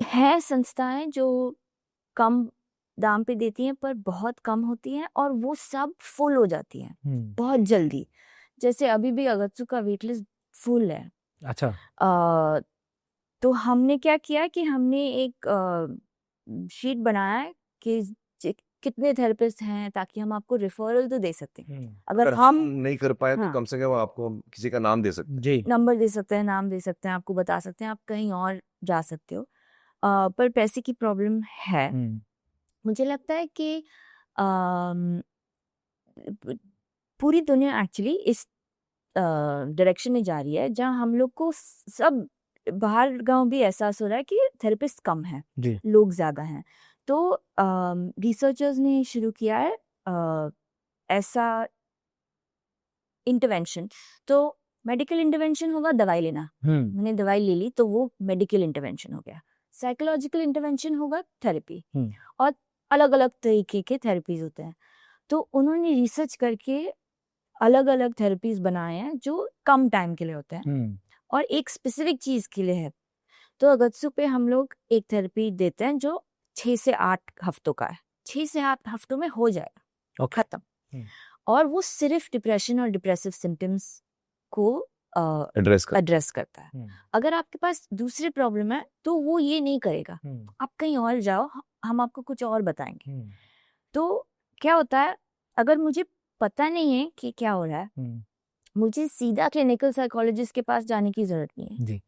है संस्थाएं जो कम दाम पे देती हैं, पर बहुत कम होती हैं और वो सब फुल हो जाती हैं बहुत जल्दी। जैसे अभी भी अगत्सु का वेट लिस्ट फुल है। अच्छा। तो हमने क्या किया कि हमने एक शीट बनाया है कि कितने थेरेपिस्ट हैं, ताकि हम आपको रेफरल तो दे सकते हैं। अगर हम नहीं कर पाए हाँ, तो कम से कम आपको किसी का नाम दे सकते हैं। जी। नंबर दे सकते हैं, नाम दे सकते हैं, आपको बता सकते हैं आप कहीं और जा सकते हो। पर पैसे की प्रॉब्लम है। मुझे लगता है कि अम, पूरी दुनिया एक्चुअली इस डायरेक्शन में जा रही है, जहाँ हम लोग को सब बाहर गांव भी एहसास हो रहा है कि थेरेपिस्ट कम है, जी। लोग ज़्यादा हैं। तो रिसर्चर्स ने शुरू किया है ऐसा इंटरवेंशन। तो मेडिकल इंटरवेंशन होगा दवाई लेना, मैंने दवाई ले ली तो वो मेडिकल इंटरवेंशन हो गया। साइकोलॉजिकल इंटरवेंशन होगा थेरेपी, और अलग अलग तरीके के थेरेपीज होते हैं। तो उन्होंने रिसर्च करके अलग अलग थेरेपीज बनाए हैं जो कम टाइम के लिए होते हैं और एक स्पेसिफिक चीज के लिए है। तो अगत्सु पे हम लोग एक थेरेपी देते हैं जो 6 से 8 हफ्तों का है। 6 से 8 हफ्तों में हो जाएगा, खत्म। और वो सिर्फ डिप्रेशन और डिप्रेसिव सिम्टम्स को एड्रेस करता है। अगर आपके पास दूसरी प्रॉब्लम है तो वो ये नहीं करेगा, आप कहीं और जाओ, हम आपको कुछ और बताएंगे। तो क्या होता है, अगर मुझे पता नहीं है कि क्या हो रहा है, मुझे सीधा क्लिनिकल साइकोलॉजिस्ट के पास जाने की जरूरत नहीं है जी।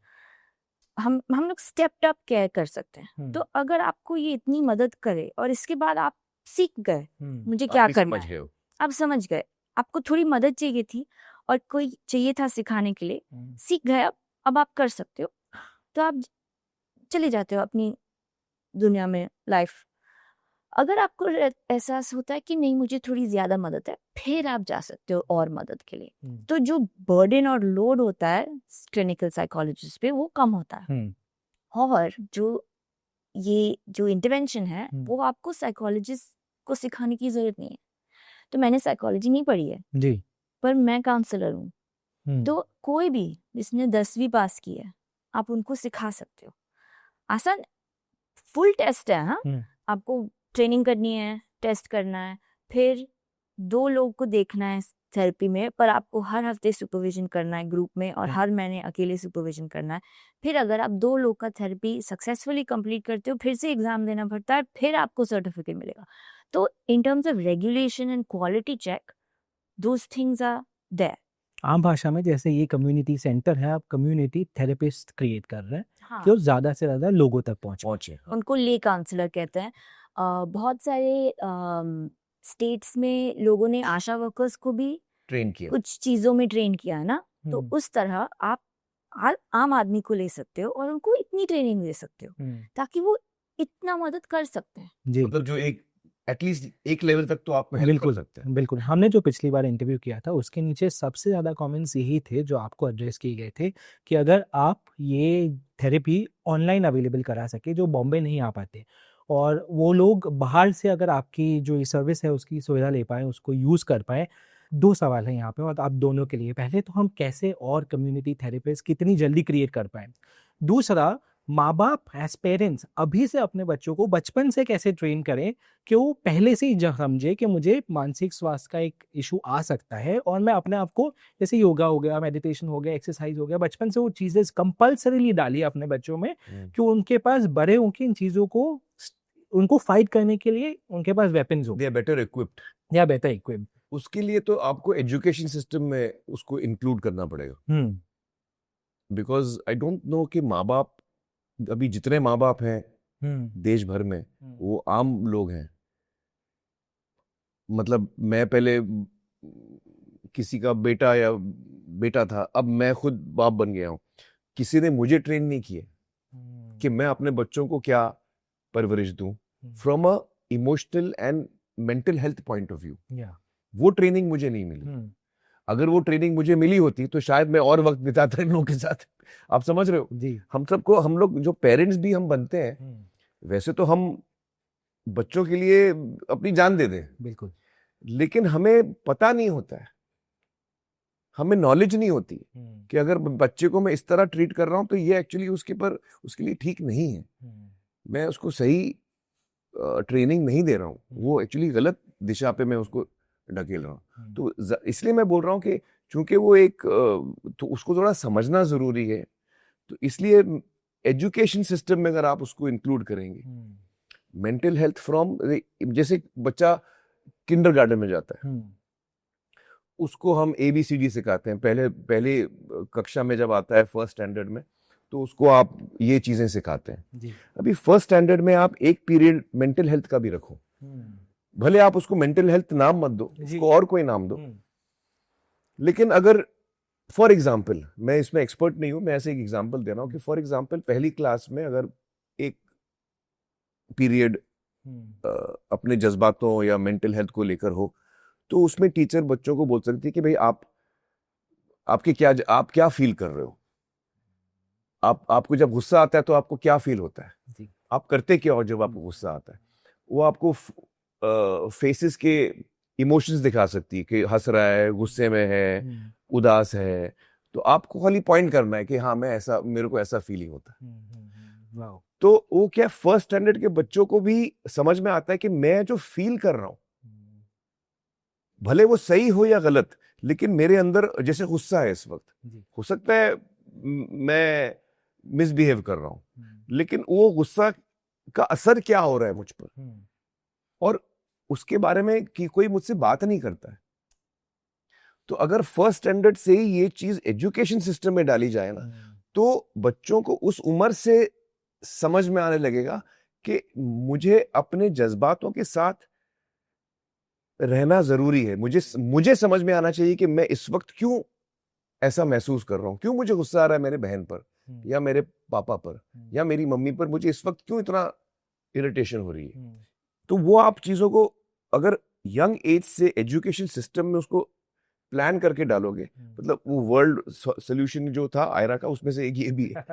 हम लोग स्टेप्ड अप केयर कर सकते हैं। तो अगर आपको ये इतनी मदद करे और इसके बाद आप सीख गए मुझे क्या करना है, आप समझ गए, आपको थोड़ी मदद चाहिए थी और कोई चाहिए था सिखाने के लिए, सीख गए, अब आप कर सकते हो, तो आप चले जाते हो अपनी दुनिया में, लाइफ। अगर आपको एहसास होता है कि नहीं मुझे थोड़ी ज्यादा मदद है, फिर आप जा सकते हो और मदद के लिए। तो जो बर्डन और लोड होता है क्लिनिकल साइकोलॉजिस्ट पे वो कम होता है। और जो इंटरवेंशन है वो आपको साइकोलॉजिस्ट को सिखाने की जरूरत नहीं है। तो मैंने साइकोलॉजी नहीं पढ़ी है जी, पर मैं काउंसलर हूँ। तो कोई भी जिसने 10वीं पास की है आप उनको सिखा सकते हो। आसान फुल टेस्ट है। हाँ, आपको ट्रेनिंग करनी है, टेस्ट करना है, फिर 2 लोग को देखना है थेरेपी में, पर आपको हर हफ्ते सुपरविजन करना है ग्रुप में और हर महीने अकेले सुपरविजन करना है। फिर अगर आप 2 लोग का थेरेपी सक्सेसफुली कंप्लीट करते हो, फिर से एग्जाम देना पड़ता है, फिर आपको सर्टिफिकेट मिलेगा। तो in terms of regulation and quality check, those things are there. आम भाषा में जैसे ये कम्युनिटी सेंटर है, आप कम्युनिटी थेरेपिस्ट क्रिएट कर रहे हैं। हाँ, जो ज्यादा से ज्यादा लोगों तक पहुंचे। उनको ले काउंसलर कहते हैं। बहुत सारे स्टेट्स में लोगों ने आशा वर्कर्स को भी ट्रेन किया, कुछ चीजों में ट्रेन किया है ना, तो उस तरह आप आम आदमी को ले सकते हो और उनको इतनी ट्रेनिंग दे सकते हो ताकि वो इतना मदद कर सकते हैं। जी, मतलब जो एक एटलीस्ट एक लेवल तक तो आपको हेल्प कर सकते हैं। बिल्कुल। हमने जो पिछली बार इंटरव्यू किया था उसके नीचे सबसे ज़्यादा कमेंट्स यही थे जो आपको एड्रेस किए गए थे कि अगर आप ये थेरेपी ऑनलाइन अवेलेबल करा सके जो बॉम्बे नहीं आ पाते, और वो लोग बाहर से अगर आपकी जो ये सर्विस है उसकी सुविधा ले पाएँ, उसको यूज़ कर पाएँ। 2 सवाल हैं यहाँ पे और आप दोनों के लिए। पहले तो हम कैसे और कम्युनिटी थेरेपिस्ट कितनी जल्दी क्रिएट कर पाएँ? दूसरा, माँ बाप एज पेरेंट्स अभी से अपने बच्चों को बचपन से कैसे ट्रेन करें कि वो पहले से ही समझे कि मुझे मानसिक स्वास्थ्य का एक इशू आ सकता है और मैं अपने आप को, जैसे योगा हो गया, मेडिटेशन हो गया, एक्सरसाइज हो गया, बचपन से वो चीज़ें कंपल्सरीली डालिए अपने बच्चों में कि उनके पास बड़े होकर इन चीज़ों को उनको फाइट करने के लिए उनके पास वेपन्स हो, they are better equipped. Better equipped. उसके लिए तो आपको एजुकेशन सिस्टम में उसको इंक्लूड करना पड़ेगा, बिकॉज आई डोंट नो कि माँ बाप, अभी जितने माँ बाप हैं देश भर में वो आम लोग हैं। मतलब मैं पहले किसी का बेटा या बेटा था, अब मैं खुद बाप बन गया हूँ। किसी ने मुझे ट्रेन नहीं किया कि मैं अपने बच्चों को क्या परवरिश दूं from a emotional and mental health point of view. वो ट्रेनिंग मुझे नहीं मिली। अगर वो ट्रेनिंग मुझे मिली होती तो शायद मैं और वक्त बिताता इन लोगों के साथ। आप समझ रहे हो? जी। हम लोग जो पेरेंट्स भी हम बनते हैं, वैसे तो हम बच्चों के लिए अपनी जान दे दें, बिल्कुल, लेकिन हमें पता नहीं होता है, हमें नॉलेज नहीं होती कि अगर बच्चे को मैं इस तरह ट्रीट कर रहा हूँ तो ये एक्चुअली उसके लिए ठीक नहीं है, मैं उसको सही ट्रेनिंग नहीं दे रहा हूँ, वो एक्चुअली गलत दिशा पे मैं उसको ढकेल रहा हूँ। तो इसलिए मैं बोल रहा हूँ कि चूंकि वो तो उसको थोड़ा समझना जरूरी है, तो इसलिए एजुकेशन सिस्टम में अगर आप उसको इंक्लूड करेंगे, मेंटल हेल्थ फ्रॉम, जैसे बच्चा किंडरगार्टन में जाता है, उसको हम ABCD सिखाते हैं, पहले कक्षा में जब आता है फर्स्ट स्टैंडर्ड में, तो उसको आप ये चीजें सिखाते हैं जी। अभी फर्स्ट स्टैंडर्ड में आप एक पीरियड मेंटल हेल्थ का भी रखो, भले आप उसको मेंटल हेल्थ नाम मत दो, उसको और कोई नाम दो, लेकिन अगर फॉर एग्जाम्पल, मैं इसमें एक्सपर्ट नहीं हूं, मैं ऐसे एक एग्जाम्पल दे रहा हूं कि फॉर एग्जाम्पल पहली क्लास में अगर एक पीरियड अपने जज्बातों या मेंटल हेल्थ को लेकर हो, तो उसमें टीचर बच्चों को बोल सकती है कि भाई आप क्या फील कर रहे हो, आपको जब गुस्सा आता है तो आपको क्या फील होता है जी। आप करते क्या और जब आपको गुस्सा आता है, वो आपको फेसेस के इमोशंस दिखा सकती है कि हंस रहा है, गुस्से में है, उदास है, तो आपको खाली पॉइंट करना है कि हाँ मेरे को ऐसा फीलिंग होता है। तो वो क्या फर्स्ट स्टैंडर्ड के बच्चों को भी समझ में आता है कि मैं जो फील कर रहा हूं, भले वो सही हो या गलत, लेकिन मेरे अंदर जैसे गुस्सा है इस वक्त, हो सकता है मैं मिसबिहेव कर रहा हूं, लेकिन वो गुस्सा का असर क्या हो रहा है मुझ पर, और उसके बारे में कि कोई मुझसे बात नहीं करता है। तो अगर फर्स्ट स्टैंडर्ड से ही ये चीज एजुकेशन सिस्टम में डाली जाए ना, तो बच्चों को उस उम्र से समझ में आने लगेगा कि मुझे अपने जज्बातों के साथ रहना जरूरी है, मुझे समझ में आना चाहिए कि मैं इस वक्त क्यों ऐसा महसूस कर रहा हूं, क्यों मुझे गुस्सा आ रहा है मेरे बहन पर या मेरे पापा पर या मेरी मम्मी पर, मुझे इस वक्त क्यों इतना इरिटेशन हो रही है। तो वो आप चीजों को अगर यंग एज से एजुकेशन सिस्टम में उसको प्लान करके डालोगे, मतलब वो वर्ल्ड सोल्यूशन जो था आयरा का, उसमें से एक ये भी है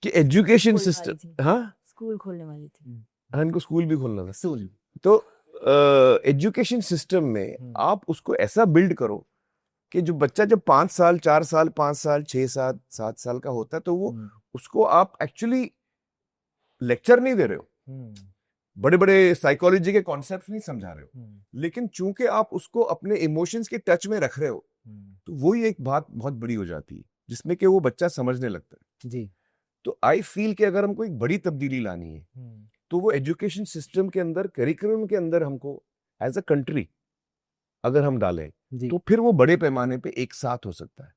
कि एजुकेशन सिस्टम, हाँ स्कूल खोलने वाली थी, हाँ इनको स्कूल भी खोलना था। तो एजुकेशन सिस्टम में आप उसको ऐसा बिल्ड करो कि जो बच्चा जब 5 साल 4 साल 5 साल 6 साल 7 साल का होता है, तो वो उसको आप एक्चुअली लेक्चर नहीं दे रहे हो, बड़े बड़े साइकोलॉजी के कॉन्सेप्ट नहीं समझा रहे हो, लेकिन चूंकि आप उसको अपने इमोशंस के टच में रख रहे हो, तो वही एक बात बहुत बड़ी हो जाती है जिसमें कि वो बच्चा समझने लगता है जी। तो आई फील कि अगर हमको एक बड़ी तब्दीली लानी है, तो वो एजुकेशन सिस्टम के अंदर, करिकुलम के अंदर हमको एज अ कंट्री अगर हम डालें, तो फिर वो बड़े पैमाने पे एक साथ हो सकता है।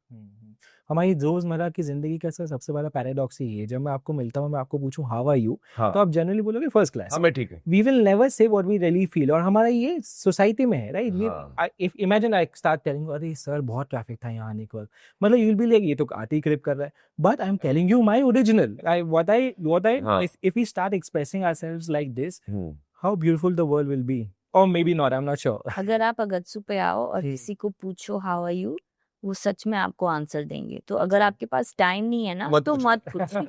हमारी रोजमर्रा की जिंदगी का सबसे बड़ा पैराडॉक्स ही है, जब मैं आपको मिलता हूँ, मैं आपको पूछूं हाउ आर यू, तो आप जनरली बोलोगे फर्स्ट क्लास, हाँ मैं ठीक है, we will never say what we really feel, और हमारा ये सोसाइटी में है, right. If imagine I start telling अरे सर बहुत ट्रैफिक था यहाँ आने के बाद, मतलब यू विल बी लाइक ये तो आर्टी क्रिप कर रहा है, but I am telling you my original, what I if we start expressing ourselves like this, how beautiful the world will be, और may be not, I am not sure. अगर आप अगत्सू पे आओ और किसी को पूछो हाउ आर यू, वो सच में आपको आंसर देंगे। तो अगर आपके पास टाइम नहीं है ना, तो मत पूछिए।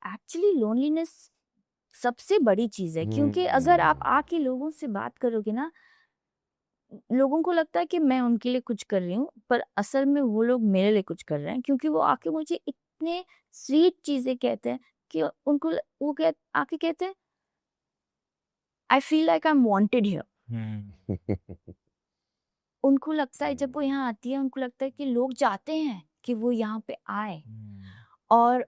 एक्चुअली लोनलीनेस सबसे बड़ी चीज है, क्योंकि अगर आप आके लोगों से बात करोगे ना, लोगों को लगता है कि मैं उनके लिए कुछ कर रही हूँ, पर असल में वो लोग मेरे लिए कुछ कर रहे हैं, क्योंकि वो आके मुझे इतने स्वीट चीजें कहते हैं कि उनको आके कहते हैं I feel like I am wanted here. उनको लगता है, जब वो यहाँ आती है, उनको लगता है कि लोग चाहते हैं कि वो यहाँ पे आए, और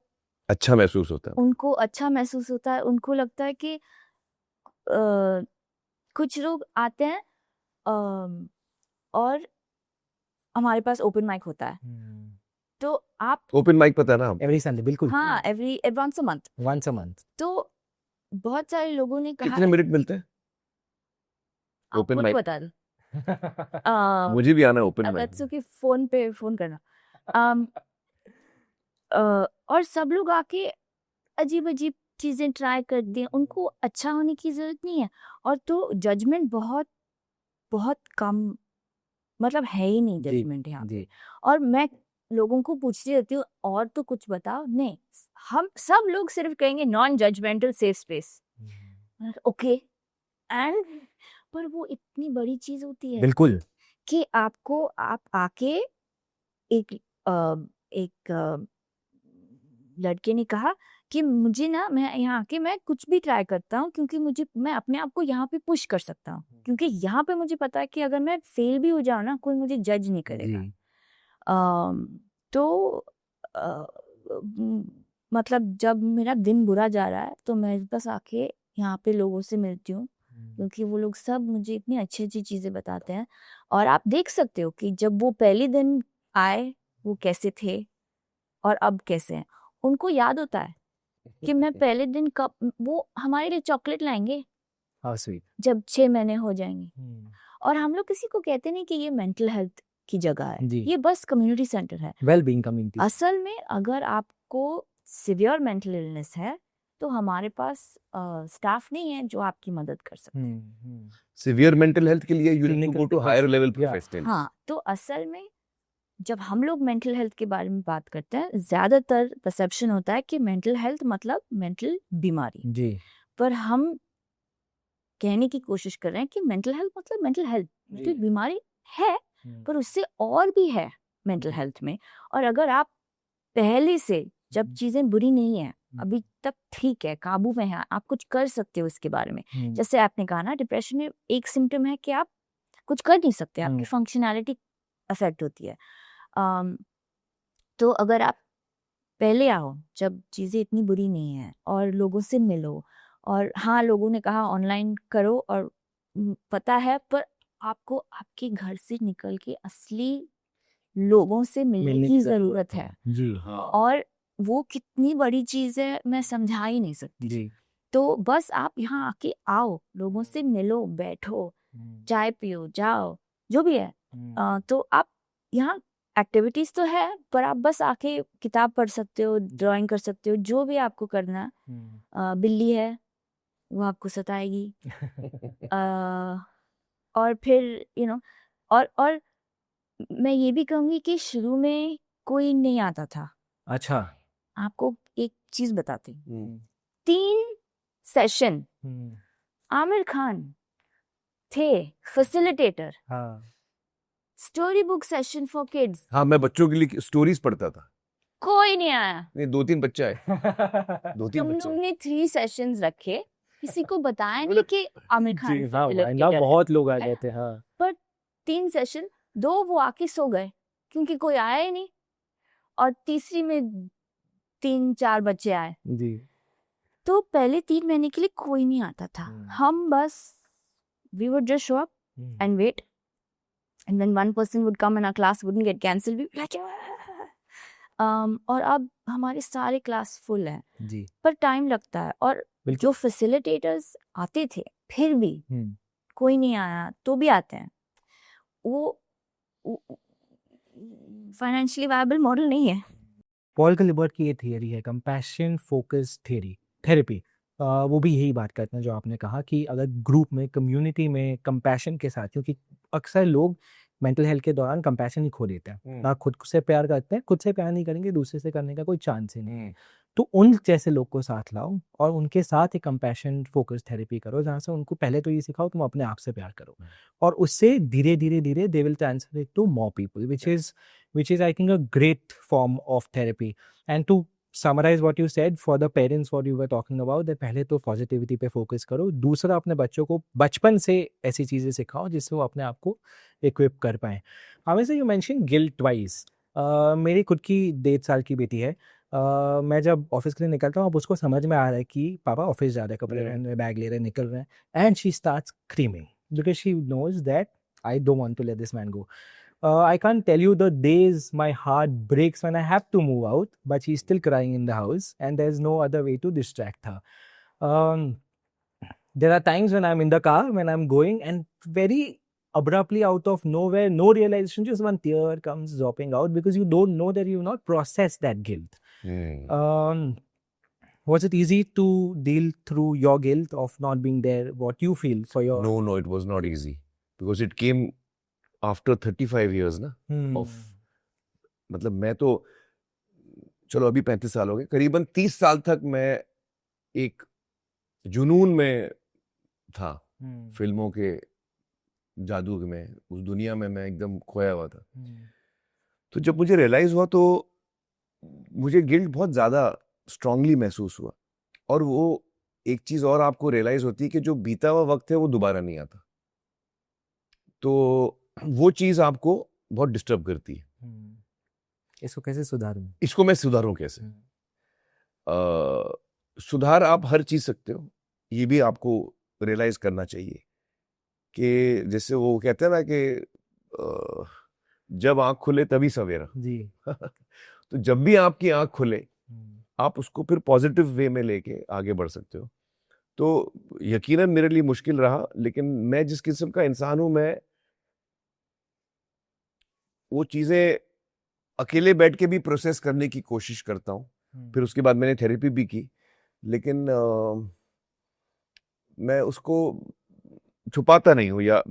अच्छा महसूस होता है, उनको अच्छा महसूस होता है। उनको लगता है कि कुछ लोग आते हैं और हमारे पास ओपन माइक होता है, तो आप ओपन माइक पता है ना, एवरी संडे, बिल्कुल, हाँ एवरी वंस अ मंथ। तो बहुत सारे लोगों ने कहा कितने मिनट मिलते हैं ओपन माइक, बता दो। मुझे भी आना ओपन माइक, अगत्सू की फोन पे फोन करना। और सब लोग आके अजीब अजीब चीजें ट्राई कर दी, उनको अच्छा होने की जरूरत नहीं है, और तो जजमेंट बहुत बहुत कम, मतलब है ही नहीं जी, जजमेंट यहाँ पे। जी। और मैं लोगों को पूछती रहती हूँ और तो कुछ बताओ, नहीं, हम सब लोग सिर्फ कहेंगे non judgemental safe space, okay. And पर वो इतनी बड़ी चीज होती है बिल्कुल। कि आपको, आप आके एक लड़के ने कहा कि मुझे ना, मैं यहाँ आके मैं कुछ भी ट्राई करता हूँ क्योंकि मुझे, मैं अपने आप को यहाँ पे पुश कर सकता हूँ, क्योंकि यहाँ पे मुझे पता है कि अगर मैं फेल भी हो जाऊँ ना, कोई मुझे जज नहीं करेगा। जी। तो अ, मतलब जब मेरा दिन बुरा जा रहा है तो मैं बस आके यहाँ पे लोगों से मिलती हूँ, क्योंकि वो लोग सब मुझे इतनी अच्छी अच्छी चीज़ें बताते हैं। और आप देख सकते हो कि जब वो पहले दिन आए वो कैसे थे और अब कैसे हैं। उनको याद होता है कि मैं पहले दिन कब, वो हमारे लिए चॉकलेट लाएंगे हाउ स्वीट। जब 6 महीने हो जाएंगे। और हम लोग किसी को कहते नहीं कि ये मेंटल हेल्थ की जगह है, जी। ये बस कम्युनिटी सेंटर है। Well being community. असल में अगर आपको सिवियर मेंटल इलनेस है तो हमारे पास स्टाफ नहीं है जो आपकी मदद कर सकते। सिवियर मेंटल हेल्थ के लिए you need to Clinical go to higher level yeah. Professionals. हाँ, तो असल में जब हम लोग मेंटल हेल्थ के बारे में बात करते हैं, ज्यादातर परसेप्शन होता है कि मेंटल हेल्थ मतलब मेंटल बीमारी, जी। पर हम कहने की कोशिश कर रहे हैं कि मेंटल हेल्थ मतलब मेंटल हेल्थ, मेंटल बीमारी है, पर उससे और भी है मेंटल हेल्थ में। और अगर आप पहले से, जब चीजें बुरी नहीं है, अभी तक ठीक है, काबू में है, आप कुछ कर सकते हो इसके बारे में। जैसे आपने कहा ना, डिप्रेशन में एक सिम्टम है कि आप कुछ कर नहीं सकते, आपकी फंक्शनैलिटी अफेक्ट होती है। तो अगर आप पहले आओ जब चीज़ें इतनी बुरी नहीं है और लोगों से मिलो, और हाँ, लोगों ने कहा ऑनलाइन करो, और पता है, पर आपको आपके घर से निकल के असली लोगों से मिलने की ज़रूरत है। जी। और वो कितनी बड़ी चीज़ है मैं समझा ही नहीं सकती। जी। तो बस आप यहाँ आके आओ, लोगों से मिलो, बैठो, चाय पियो, जाओ, जो भी है। तो आप यहाँ एक्टिविटीज तो है, पर आप बस आके किताब पढ़ सकते हो, ड्राइंग कर सकते हो, जो भी आपको करना है। बिल्ली है, वो आपको सताएगी। और फिर और मैं ये भी कहूँगी कि शुरू में कोई नहीं आता था। अच्छा। आपको एक चीज बताती हूँ, 3 सेशन आमिर खान थे फैसिलिटेटर, हाँ। Story book session for kids, हाँ, मैं बच्चों के लिए स्टोरीज पढ़ता था। कोई नहीं आया। नहीं, 2-3 बच्चे आए। 2-3 तुम बच्चे। लोग ने 3 सेशंस रखे, किसी को बताया नहीं कि आमिर खान जी हाँ, facilitator है। बहुत लोग आ गए थे। हाँ। पर 3 सेशन, 2 वो आके सो गए क्योंकि कोई आया ही नहीं, और तीसरी में 3-4 बच्चे आए। जी। तो पहले 3 महीने के लिए कोई नहीं आता था। हम बस we would just show up and wait, and then one person would come and our class wouldn't get cancelled. We like और अब हमारे सारे क्लास फुल हैं, जी। पर टाइम लगता है। और जो फैसिलिटेटर्स आते थे फिर भी कोई नहीं आया तो भी आते हैं, वो फाइनेंशियली वायबल मॉडल नहीं है। पॉल गलिबर्ट की ये थियरी है, कंपैशन फोकस थेरेपी। वो भी यही बात करते हैं जो आपने कहा कि अगर ग्रुप में, कम्युनिटी में कंपैशन के साथ, क्योंकि अक्सर लोग मेंटल हेल्थ के दौरान कंपैशन ही खो देते हैं, ना खुद से प्यार करते हैं, खुद से प्यार नहीं करेंगे, दूसरे से करने का कोई चांस ही नहीं। तो उन जैसे लोग को साथ लाओ और उनके साथ एक कंपैशन फोकस थेरेपी करो, जहाँ से उनको पहले तो ये सिखाओ तुम अपने आप से प्यार करो, और उससे धीरे धीरे धीरे they will transfer it to more people, which is I think a great form of therapy. And to summarize what you said, for the parents what you were talking about, that पहले तो positivity पे focus करो, दूसरा अपने बच्चों को बचपन से ऐसी चीज़ें सिखाओ जिससे वो अपने आप को इक्विप कर पाएँ। हमें यू मेंशन गिल्ट वाइज, मेरी खुद की 1.5 साल की बेटी है। मैं जब ऑफिस के लिए निकलता हूँ, अब उसको समझ में आ रहा है कि पापा ऑफिस जा रहे हैं, कपड़े पहन रहे, बैग ले रहे, निकल रहे हैं, and she starts screaming because she knows that I don't want to let this man go. I can't tell you the days my heart breaks when I have to move out, but she's still crying in the house and there's no other way to distract her. There are times when I'm in the car, when I'm going, and very abruptly out of nowhere, no realization, just one tear comes dropping out because you don't know that you've not processed that guilt. Was it easy to deal through your guilt of not being there, what you feel for your... No, it was not easy. Because it came after 35 years ना of, मतलब मैं तो चलो अभी 35 साल हो गए, करीबन 30 साल तक मैं एक जुनून में था, फिल्मों के जादू में, उस दुनिया में मैं एकदम खोया हुआ था। तो जब मुझे रियलाइज हुआ तो मुझे गिल्ट बहुत ज्यादा स्ट्रांगली महसूस हुआ। और वो एक चीज और आपको रियलाइज होती है कि जो बीता हुआ वक्त है वो दोबारा नहीं आता, तो वो चीज आपको बहुत डिस्टर्ब करती है। इसको कैसे सुधारूं? इसको मैं सुधारूं कैसे? सुधार आप हर चीज सकते हो, ये भी आपको रियलाइज करना चाहिए कि जैसे वो कहते हैं ना कि जब आंख खुले तभी सवेरा जी। तो जब भी आपकी आंख खुले आप उसको फिर पॉजिटिव वे में लेके आगे बढ़ सकते हो। तो यकीनन मेरे लिए मुश्किल रहा, लेकिन मैं जिस किस्म का इंसान हूं, मैं वो चीजें अकेले बैठ के भी प्रोसेस करने की कोशिश करता हूँ। फिर उसके बाद मैंने थेरेपी भी की, लेकिन मैं उसको छुपाता नहीं हूँ, या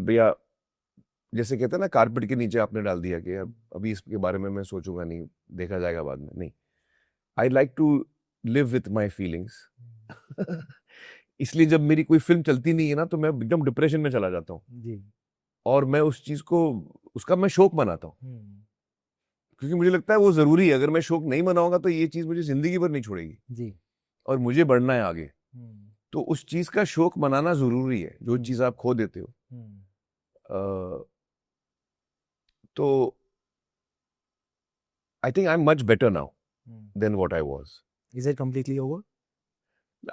जैसे कहते हैं ना कारपेट के नीचे आपने डाल दिया कि यार अभी इसके बारे में मैं सोचूंगा नहीं, देखा जाएगा बाद में। नहीं, I like to live with my feelings. इसलिए जब मेरी कोई फिल्म चलती नहीं है ना तो मैं एकदम डिप्रेशन में चला जाता हूँ जी। और मैं उस चीज को, उसका मैं शोक मनाता हूँ, क्योंकि मुझे लगता है वो जरूरी है। अगर मैं शोक नहीं मनाऊंगा तो ये चीज मुझे जिंदगी भर नहीं छोड़ेगी जी। और और मुझे बढ़ना है आगे। तो उस चीज का शोक मनाना जरूरी है, जो चीज आप खो देते हो। तो I think I am much better now than what I was. Is it completely over?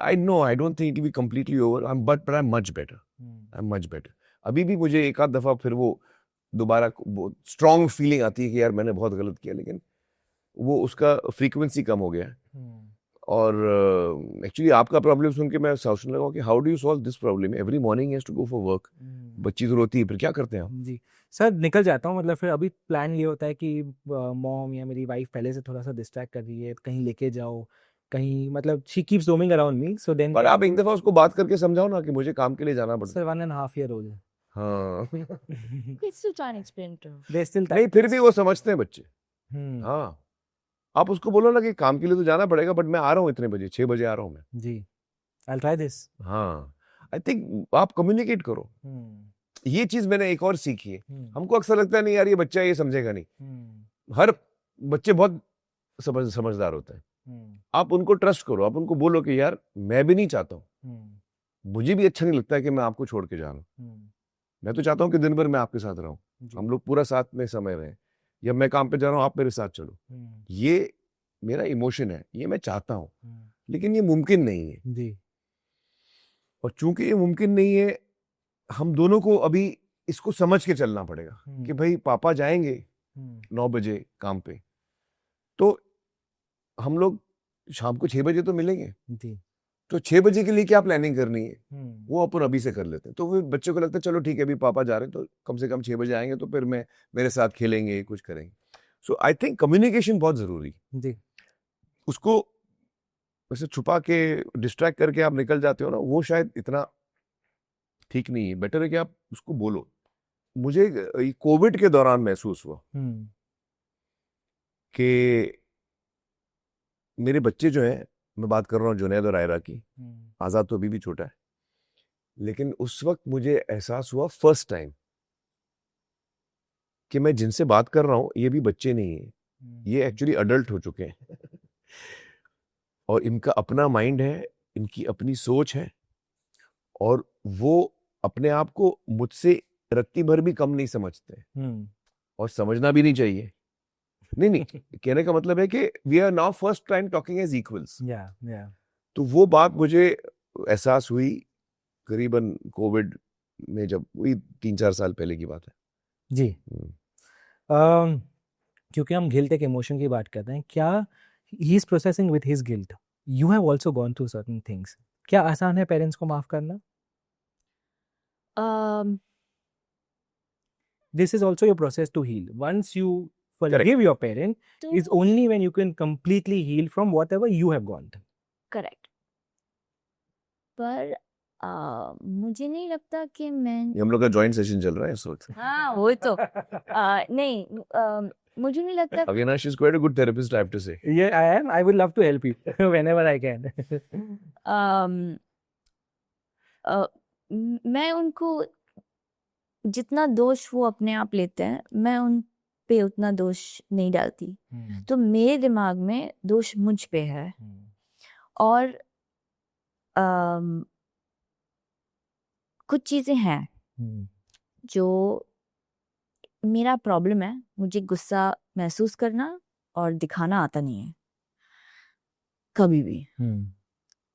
I know, I don't think it will be completely over, but I'm much better. I'm much better. अभी भी मुझे एक आध दफा फिर वो दोबारा strong feeling आती है कि यार मैंने बहुत गलत किया, लेकिन वो उसका फ्रीक्वेंसी कम हो गया है। और एक्चुअली आपका प्रॉब्लम सुन के मैं सोचने लगा कि how do you solve this problem? Every morning has to go for work. बच्ची तो रोती है, फिर क्या करते हैं आप? जी सर, निकल जाता हूँ। मतलब फिर अभी प्लान ये होता है कि मॉम या मेरी वाइफ पहले से थोड़ा सा डिस्ट्रैक्ट कर रही है, कहीं लेके जाओ, कहीं, मतलब she keeps roaming around me, so then. पर आप एक दफा उसको बात करके समझाओ ना कि मुझे काम के लिए जाना पड़ता सर 1.5 year old है। हाँ It's still trying to explain to her. They still नहीं, फिर भी वो समझते हैं बच्चे। हम्म। हाँ, आप उसको बोलो ना कि काम के लिए तो जाना पड़ेगा, बट मैं आ रहा हूँ इतने बजे, 6 बजे आ रहा हूँ मैं। जी, I'll try this. हाँ, आई थिंक आप कम्युनिकेट करो। ये चीज मैंने एक और सीखी है। हमको अक्सर लगता है नहीं यार ये बच्चा ये समझेगा नहीं। हर बच्चे बहुत समझदार होते हैं। आप उनको ट्रस्ट करो, आप उनको बोलो कि यार मैं भी नहीं चाहता हूँ, मुझे भी अच्छा नहीं लगता है कि मैं आपको छोड़ के जा रहा हूँ। मैं तो चाहता हूँ कि दिन भर मैं आपके साथ रहूं, हम लोग पूरा साथ में समय रहें, या मैं काम पे जा रहा हूँ आप मेरे साथ चलो। ये मेरा इमोशन है, ये मैं चाहता हूँ, लेकिन ये मुमकिन नहीं है जी। और चूंकि ये मुमकिन नहीं है, हम दोनों को अभी इसको समझ के चलना पड़ेगा कि भाई पापा जाएंगे 9 बजे काम पे, तो हम लोग शाम को 6 बजे तो मिलेंगे। जी। तो 6 बजे के लिए क्या प्लानिंग करनी है, वो अपन अभी से कर लेते हैं। तो फिर बच्चों को लगता है चलो ठीक है अभी पापा जा रहे हैं तो कम से कम 6 बजे आएंगे, तो फिर मैं मेरे साथ खेलेंगे, कुछ करेंगे। सो आई थिंक कम्युनिकेशन बहुत जरूरी। जी। उसको वैसे छुपा के डिस्ट्रैक्ट करके आप निकल जाते हो ना, वो शायद इतना ठीक नहीं है। बेटर है कि आप उसको बोलो। मुझे कोविड के दौरान महसूस हुआ कि मेरे बच्चे जो हैं, मैं बात कर रहा हूँ जुनैद और आयरा की, आजाद तो अभी भी छोटा है, लेकिन उस वक्त मुझे एहसास हुआ फर्स्ट टाइम कि मैं जिनसे बात कर रहा हूँ ये भी बच्चे नहीं है, ये एक्चुअली अडल्ट हो चुके हैं और इनका अपना माइंड है, इनकी अपनी सोच है, और वो अपने आप को मुझसे रत्ती भर भी कम नहीं समझते, और समझना भी नहीं चाहिए। नहीं कहने का मतलब है कि we are now first time talking as equals. तो वो बात मुझे एहसास हुई करीबन कोविड में, जब वही 3-4 साल पहले की बात है। जी। क्योंकि हम गिल्ट एक इमोशन की बात कर रहे हैं, क्या he is processing with his guilt? You have also gone through certain things. क्या आसान है पेरेंट्स को माफ करना? This is also your process to heal. Once you forgive your parent, is only when you can completely heal from whatever you have gone through. Correct. पर मुझे नहीं लगता कि मैं ये हम लोग का जॉइंट सेशन चल रहा है इस वक्त. हाँ वो तो नहीं मुझे नहीं लगता Avinash is quite a good therapist, I have to say. Yeah, I am. I would love to help you whenever I can. अम, मैं उनको जितना दोष वो अपने आप लेते हैं मैं उन पे उतना दोष नहीं डालती. तो मेरे दिमाग में दोष मुझ पे है और कुछ चीजें हैं जो मेरा प्रॉब्लम है. मुझे गुस्सा महसूस करना और दिखाना आता नहीं है कभी भी.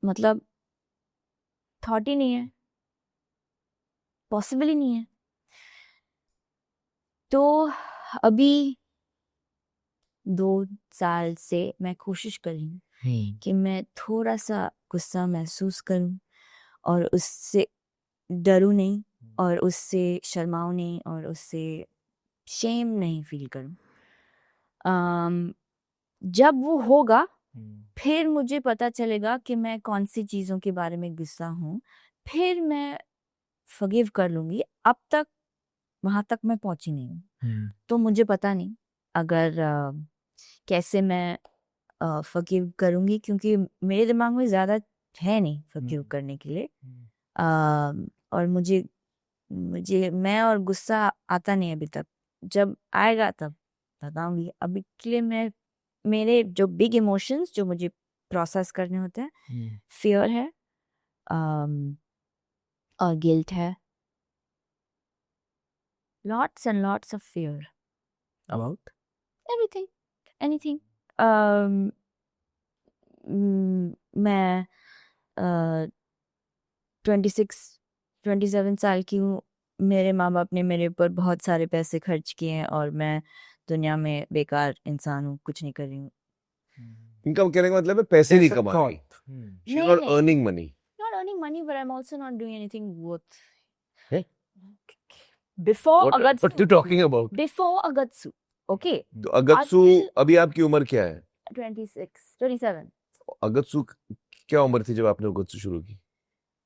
मतलब थॉट ही नहीं है, पॉसिबल ही नहीं है. तो अभी 2 साल से मैं कोशिश कर रही हूँ कि मैं थोड़ा सा गुस्सा महसूस करूं और उससे डरूं नहीं और उससे शर्माऊं नहीं और उससे शेम नहीं फील करूं. जब वो होगा फिर मुझे पता चलेगा कि मैं कौन सी चीज़ों के बारे में गुस्सा हूँ, फिर मैं फॉरगिव कर लूँगी. अब तक वहाँ तक मैं पहुँची नहीं हूँ. तो मुझे पता नहीं अगर कैसे मैं फॉरगिव करूँगी क्योंकि मेरे दिमाग में ज़्यादा है नहीं फॉरगिव करने के लिए. और मुझे मैं और गुस्सा आता नहीं अभी तक. जब आएगा तब बताऊंगी. अभी के लिए मैं मेरे जो बिग इमोशंस जो मुझे प्रोसेस करने होते हैं, फियर है और गिल्ट है. Lots and lots of fear. About? Everything, anything. मैं 27 साल की हूँ. मेरे माँ बाप ने मेरे ऊपर बहुत सारे पैसे खर्च किए हैं और मैं दुनिया में बेकार इंसान हूँ, कुछ नहीं कर रही हूँ. इनका कहने का मतलब है पैसे नहीं कमा रही. She's नहीं, not नहीं. earning money. Not earning money, but I'm also not doing anything worth. Eh? Before What are you talking about? Before Agatsu, okay. तो अगत्सु आजकल- अभी आपकी उम्र क्या है? 27. अगत्सु क्या उम्र थी जब आपने अगत्सु शुरू की?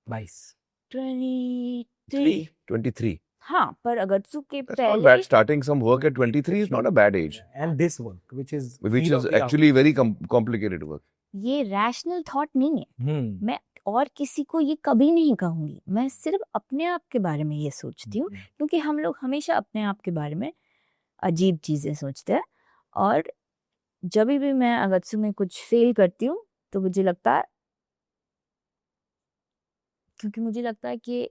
22. 23. 23. हाँ, पर अगत्सु के That's not पहले bad. Starting some work at 23 is not a bad age. And this work, which is Actually very complicated work. ये रैशनल थॉट नहीं है. Hmm. मैं और किसी को ये कभी नहीं कहूंगी. मैं सिर्फ अपने आप के बारे में ये सोचती हूँ क्योंकि हम लोग हमेशा अपने आप के बारे में अजीब चीजें सोचते हैं. और जब भी मैं अगत्सु में कुछ फेल करती हूँ तो मुझे लगता है क्योंकि मुझे लगता है कि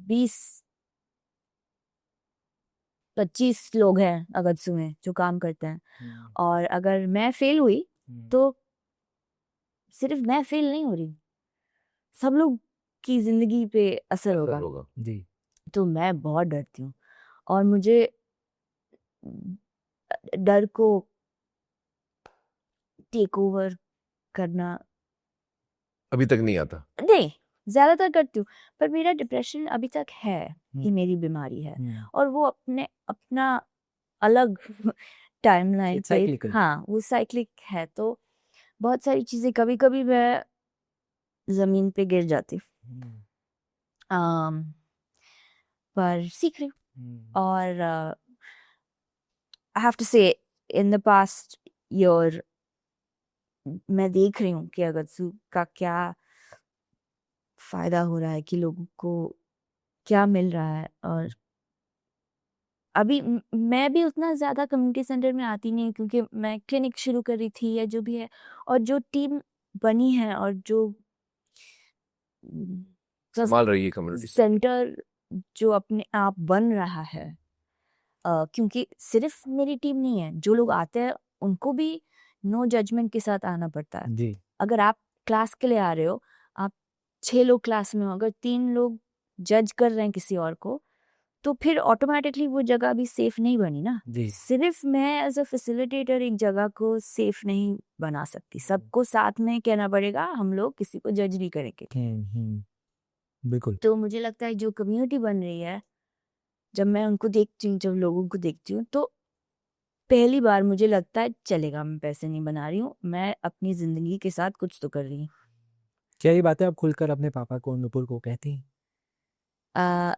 20-25 लोग हैं अगत्सु में जो काम करते हैं और अगर मैं फेल हुई तो सिर्फ मैं फेल नहीं हो रही, सब लोग की जिंदगी पे असर होगा. जी. तो मैं बहुत डरती हूँ और मुझे डर को टेक ओवर करना अभी तक नहीं आता. नहीं, ज्यादातर करती हूँ पर मेरा डिप्रेशन अभी तक है. ये मेरी बीमारी है और वो अपना अलग टाइमलाइन It's cyclical. हाँ वो साइक्लिक है. तो बहुत सारी चीजें कभी कभी मैं जमीन पे गिर जाती हूँ पर सीख रही हूँ. और आई हैव टू से इन द पास्ट ईयर मैं देख रही हूँ कि अगत्सु का क्या फायदा हो रहा है, कि लोगों को क्या मिल रहा है. और अभी मैं भी उतना ज़्यादा कम्युनिटी सेंटर में आती नहीं क्योंकि मैं क्लिनिक शुरू कर रही थी या जो भी है. और जो टीम बनी है और जो संभाल रही है कम्युनिटी सेंटर जो अपने आप बन रहा है क्योंकि सिर्फ मेरी टीम नहीं है, जो लोग आते हैं उनको भी नो जजमेंट के साथ आना पड़ता है. जी. अगर आप क्लास के लिए आ रहे हो, आप 6 लोग क्लास में हो, अगर 3 लोग जज कर रहे हैं किसी और को तो फिर ऑटोमेटिकली वो जगह भी सेफ नहीं बनी ना. जी. सिर्फ मैं एज अ फैसिलिटेटर एक जगह को सेफ नहीं बना सकती. सबको साथ में कहना पड़ेगा, हम लोग किसी को जज नहीं करेंगे. बिल्कुल. तो मुझे लगता है जो कम्युनिटी बन रही है, जब मैं उनको देखती हूँ, जब लोगों को देखती हूँ तो पहली बार मुझे लगता है चलेगा, मैं पैसे नहीं बना रही हूँ, मैं अपनी जिंदगी के साथ कुछ तो कर रही हूँ. क्या ये बातें आप खुलकर अपने पापा को, नुपुर को कहती हैं? आ,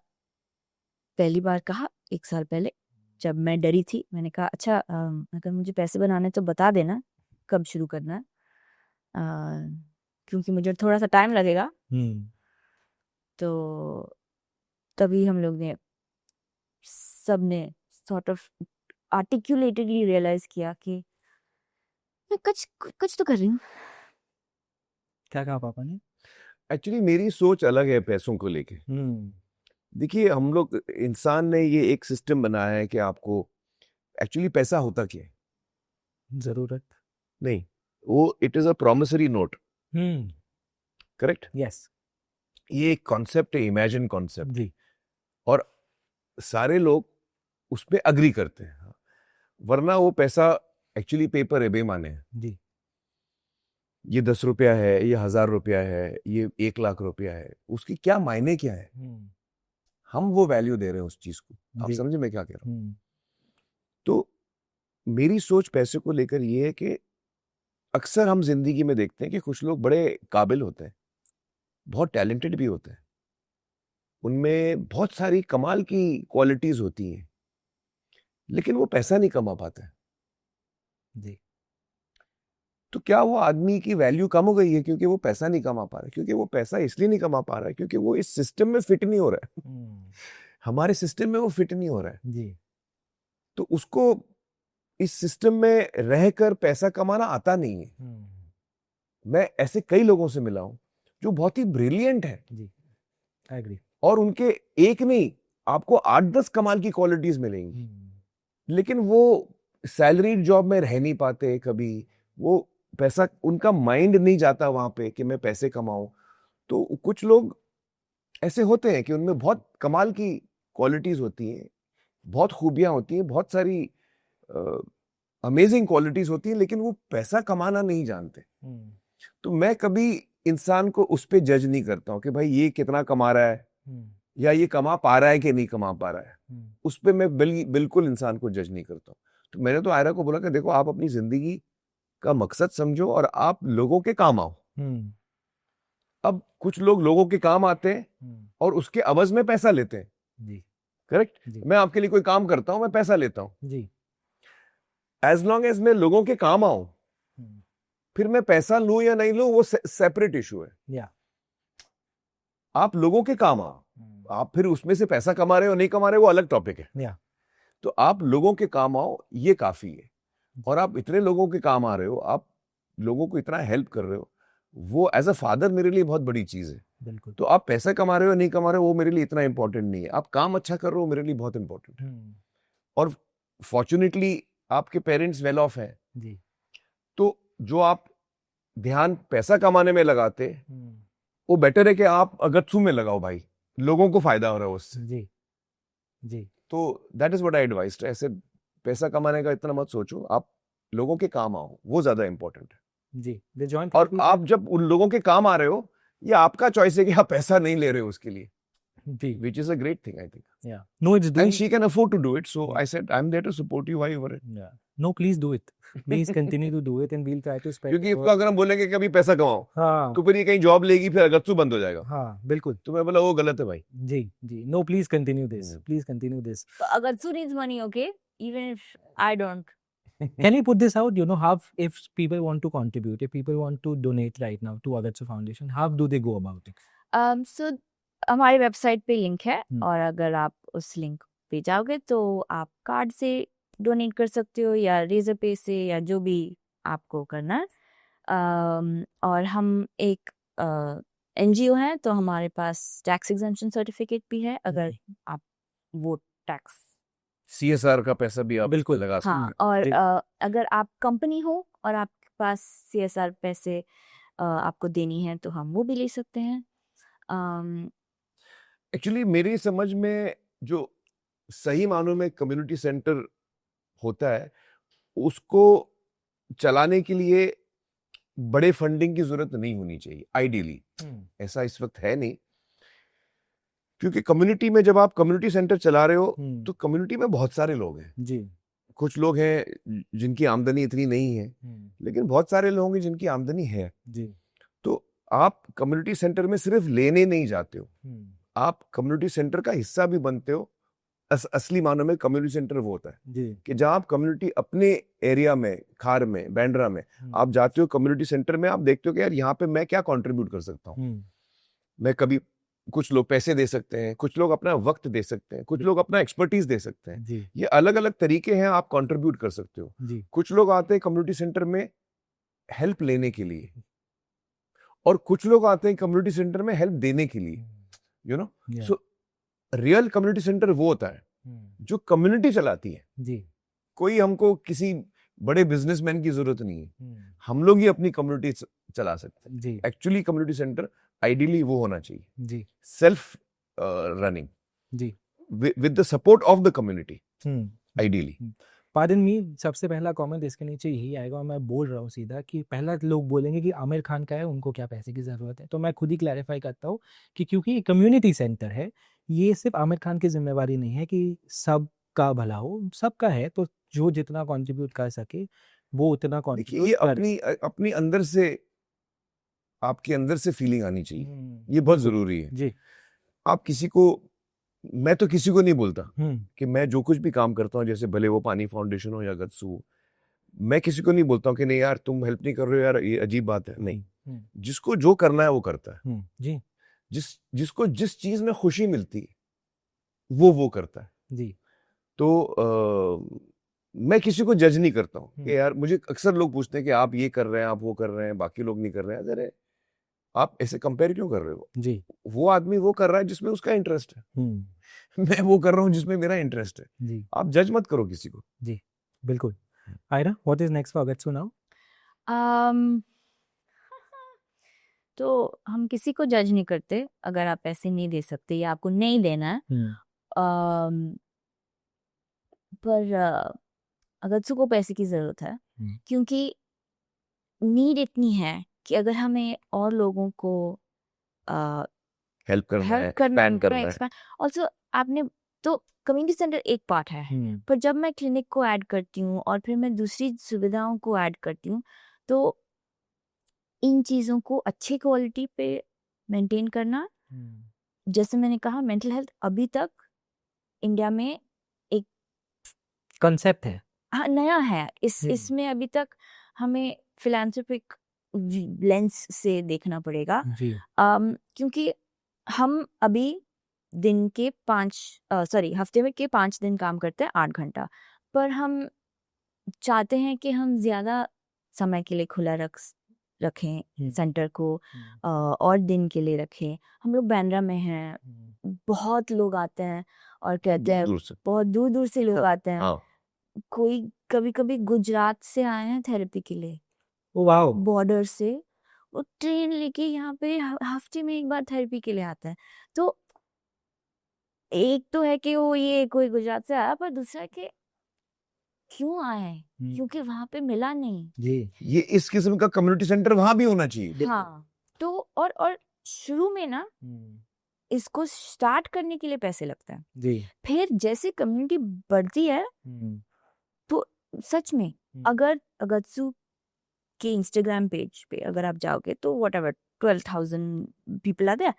पहली बार कहा 1 साल पहले जब मैं डरी थी, मैंने कहा अच्छा अगर मुझे पैसे बनाने तो बता देना कब शुरू करना है, क्योंकि मुझे थोड़ा सा टाइम लगेगा। तो तभी हम लोग ने सबने सॉर्ट ऑफ आर्टिकुलेटेडली रियलाइज किया कि मैं कुछ कुछ तो कर रही हूँ। क्या कहा पापा ने? एक्चुअली मेरी सोच अलग है पैसों को लेके। देखिए, हम लोग इंसान ने ये एक सिस्टम बनाया है कि आपको एक्चुअली पैसा होता क्या है? जरूरत नहीं, वो it is a promissory note, correct? Yes ये एक कॉन्सेप्ट है, इमेजिन कॉन्सेप्ट, जी और सारे लोग उस पे अग्री करते हैं, वरना वो पैसा एक्चुअली पेपर है, बेमाने है। जी ये 10 रुपया है, ये 1000 रुपया है, ये 1 लाख रुपया है, उसकी क्या मायने क्या है? हम वो वैल्यू दे रहे हैं उस चीज को। आप जी। समझे मैं क्या कह रहा हूँ? तो मेरी सोच पैसे को लेकर ये है कि अक्सर हम जिंदगी में देखते हैं कि कुछ लोग बड़े काबिल होते हैं, बहुत टैलेंटेड भी होते हैं, उनमें बहुत सारी कमाल की क्वालिटीज होती हैं, लेकिन वो पैसा नहीं कमा पाते। जी तो क्या वो आदमी की वैल्यू कम हो गई है क्योंकि वो पैसा नहीं कमा पा रहा है? क्योंकि वो पैसा इसलिए नहीं कमा पा रहा है क्योंकि वो इस सिस्टम में फिट नहीं हो रहा है। हमारे सिस्टम में वो फिट नहीं हो रहा है, जी तो उसको इस सिस्टम में रहकर पैसा कमाना आता नहीं है। मैं ऐसे कई लोगों से मिला हूं जो बहुत ही ब्रिलियंट है, जी आई एग्री। और उनके एक नहीं, आपको 8-10 कमाल की क्वालिटीज मिलेंगी, लेकिन वो सैलरीड जॉब में रह नहीं पाते कभी। वो पैसा, उनका माइंड नहीं जाता वहां पे कि मैं पैसे कमाऊं। तो कुछ लोग ऐसे होते हैं कि उनमें बहुत कमाल की क्वालिटीज होती हैं, बहुत खूबियां होती हैं, बहुत सारी अमेजिंग क्वालिटीज होती हैं, लेकिन वो पैसा कमाना नहीं जानते। तो मैं कभी इंसान को उस पे जज नहीं करता हूँ कि भाई ये कितना कमा रहा है, या ये कमा पा रहा है कि नहीं कमा पा रहा है। उस पे मैं बिल्कुल इंसान को जज नहीं करता हूँ। तो मैंने तो आयरा को बोला कि देखो, आप अपनी जिंदगी का मकसद समझो और आप लोगों के काम आओ। अब कुछ लोग लोगों के काम आते हैं और उसके अवज में पैसा लेते हैं। जी करेक्ट? जी मैं आपके लिए कोई काम करता हूं, मैं पैसा लेता हूं। जी एज लॉन्ग एज मैं लोगों के काम आऊं, फिर मैं पैसा लूं या नहीं लूं वो सेपरेट इशू है। या आप लोगों के काम आओ, आप फिर उसमें से पैसा कमा रहे हो नहीं कमा रहे हो वो अलग टॉपिक है। या तो आप लोगों के काम आओ, ये काफी है। और आप इतने लोगों के काम आ रहे हो, आप लोगों को इतना हेल्प कर रहे हो, वो एज अ फादर मेरे लिए बहुत बड़ी चीज है। बिल्कुल। तो आप पैसा कमा रहे हो नहीं कमा रहे हो वो मेरे लिए इतना इंपॉर्टेंट नहीं है, आप काम अच्छा कर रहे हो मेरे लिए बहुत इंपॉर्टेंट है। और फॉर्चुनेटली आपके पेरेंट्स वेल ऑफ हैं, जी तो जो आप ध्यान पैसा कमाने में लगाते वो बेटर है कि आप अगत्सू में लगाओ भाई, लोगों को फायदा हो रहा है उससे। जी जी तो that is what I advice. ऐसे पैसा कमाने का इतना मत सोचो, आप लोगों के काम आओ, वो ज्यादा इंपॉर्टेंट है। जी द जॉइंट। और आप जब उन लोगों के काम आ रहे हो, ये आपका चॉइस है कि आप पैसा नहीं ले रहे हो उसके लिए, जी which is a great thing, I think. Yeah no it's doing. And she can afford to do it, so I said I'm there to support you. Why you worry? Yeah. No, please do it. Please continue to do it and we'll try to spread. क्योंकि इसको अगर हम बोलेंगे कि अभी पैसा कमाओ, हाँ तो फिर ये कहीं जॉब लेगी, फिर अगत्सू बंद हो जाएगा। हाँ बिल्कुल। तो मैं बोला वो गलत है भाई। जी जी no, please continue this. Please continue this. So Agatsu needs money, okay? Even if I don't. Can you put this out? You know, how if people want to contribute, if people want to donate right now to Agatsu Foundation, how do they go about it? So हमारी website पे link है, और अगर आप उस link पे जाओगे तो आप कार्ड से डोनेट कर सकते हो या रेजर पे से, या जो भी आपको करना है। और हम एक NGO है, तो हमारे पास टैक्स एग्जेम्पशन सर्टिफिकेट भी है, अगर आप वो टैक्स CSR का पैसा भी आप बिल्कुल लगा सकते हाँ, हैं। और अगर आप कंपनी हो और आपके पास CSR पैसे आपको देनी है तो हम वो भी ले सकते हैं। एक्चुअली मेरी समझ में जो सही मानों में कम्युनिटी सेंटर होता है, उसको चलाने के लिए बड़े फंडिंग की जरूरत नहीं होनी चाहिए आइडियली। ऐसा इस वक्त है नहीं, क्योंकि कम्युनिटी में जब आप कम्युनिटी सेंटर चला रहे हो तो कम्युनिटी में बहुत सारे लोग हैं। जी कुछ लोग हैं जिनकी आमदनी इतनी नहीं है, लेकिन बहुत सारे लोग हैं जिनकी आमदनी है। जी तो आप कम्युनिटी सेंटर में सिर्फ लेने नहीं जाते हो, आप कम्युनिटी सेंटर का हिस्सा भी बनते हो। असली मानों में कम्युनिटी सेंटर वो होता है जी कि जहाँ आप कम्युनिटी अपने एरिया में, खार में, बैंड्रा में आप जाते हो कम्युनिटी सेंटर में, आप देखते हो कि यार यहाँ पे मैं क्या कंट्रीब्यूट कर सकता हूँ। मैं कभी, कुछ लोग पैसे दे सकते हैं, कुछ लोग अपना वक्त दे सकते हैं, कुछ लोग अपना एक्सपर्टीज दे सकते हैं। जी ये अलग अलग तरीके हैं, आप कंट्रीब्यूट कर सकते हो। जी कुछ लोग आते हैं कम्युनिटी सेंटर में हेल्प लेने के लिए, और कुछ लोग आते हैं कम्युनिटी सेंटर में हेल्प देने के लिए, you know. Yeah. So real community centre वो होता है जो कम्युनिटी चलाती है। जी कोई हमको किसी बड़े बिजनेसमैन की जरूरत नहीं है, हम लोग ही अपनी कम्युनिटी चला सकते हैं। जी एक्चुअली कम्युनिटी सेंटर आइडियली वो होना चाहिए, जी सेल्फ रनिंग जी with the support of the community ideally. Pardon me, सबसे पहला कमेंट इसके नीचे यही आएगा और मैं बोल रहा हूँ सीधा कि पहला लोग बोलेंगे कि आमिर खान का है, उनको क्या पैसे की ज़रूरत है। तो मैं खुद ही क्लैरिफाई करता हूँ कि क्योंकि कम्युनिटी सेंटर है, ये सिर्फ आमिर खान की जिम्मेवारी नहीं है कि सबका भला हो, सबका है, तो जो जितना कंट्रीब्यूट कर सके वो उतना देखिए, ये कंट्रीब्यूट अपनी अंदर से, आपके अंदर से फीलिंग आनी चाहिए, ये बहुत जरूरी है। जी आप किसी को, मैं तो किसी को नहीं बोलता कि मैं जो कुछ भी काम करता हूँ, जैसे भले वो पानी फाउंडेशन हो या गत्सू, मैं किसी को नहीं बोलता हूँ कि नहीं यार तुम हेल्प नहीं कर रहे हो यार, ये अजीब बात है। नहीं, जिसको जो करना है वो करता है। जी जिसको जिस चीज में खुशी मिलती है वो करता है। जी तो मैं किसी को जज नहीं करता हूँ कि यार, मुझे अक्सर लोग पूछते हैं कि आप ये कर रहे हैं, आप वो कर रहे हैं, बाकी लोग नहीं कर रहे हैं। अरे आप ऐसे कंपेयर क्यों कर रहे हो? जी वो आदमी वो कर रहा है जिसमें उसका इंटरेस्ट है, मैं वो कर रहा हूँ जिसमें मेरा इंटरेस्ट है। जी आप जज मत करो किसी को। जी बिल्कुल। Ayra, what is next for Gatsu now? तो हम किसी को जज नहीं करते अगर आप पैसे नहीं दे सकते या आपको नहीं देना है। अम, पर अगत्सू को पैसे की जरूरत है क्योंकि नीड इतनी है कि अगर हमें और लोगों को हेल्प करना है, हेल्प करना expand करना है। ऑल्सो आपने तो कम्युनिटी सेंटर एक पार्ट है, पर जब मैं क्लिनिक को ऐड करती हूँ और फिर मैं दूसरी सुविधाओं को ऐड करती हूँ, तो इन चीज़ों को अच्छी क्वालिटी पे मेंटेन करना, जैसे मैंने कहा मेंटल हेल्थ अभी तक इंडिया में एक कंसेप्ट है, हाँ नया है। इसमें अभी तक हमें फिलैंथ्रोपिक लेंस से देखना पड़ेगा। जी क्योंकि हम अभी दिन के हफ्ते में के 5 दिन काम करते हैं 8 घंटा, पर हम चाहते हैं कि हम ज़्यादा समय के लिए खुला रखें सेंटर को, और दिन के लिए रखें। हम लोग बांद्रा में हैं, बहुत लोग आते हैं और कहते हैं, बहुत दूर दूर से लोग आते हैं। कोई कभी कभी गुजरात से आए हैं थेरेपी के लिए, वाओ, बॉर्डर से वो ट्रेन लेके यहाँ पे हफ्ते में एक बार थेरेपी के लिए आते हैं। तो एक तो है कि वो ये कोई गुजरात से आया, पर दूसरा कि क्यों आए, क्योंकि वहां पे मिला नहीं। जी ये इस किस्म का कम्युनिटी सेंटर वहां भी होना चाहिए। हाँ, तो और शुरू में ना इसको स्टार्ट करने के लिए पैसे लगते हैं जी, फिर जैसे कम्युनिटी बढ़ती है तो सच में अगर अगत्सू के इंस्टाग्राम पेज पे अगर आप जाओगे तो व्हाटएवर 12,000 पीपल आते हैं,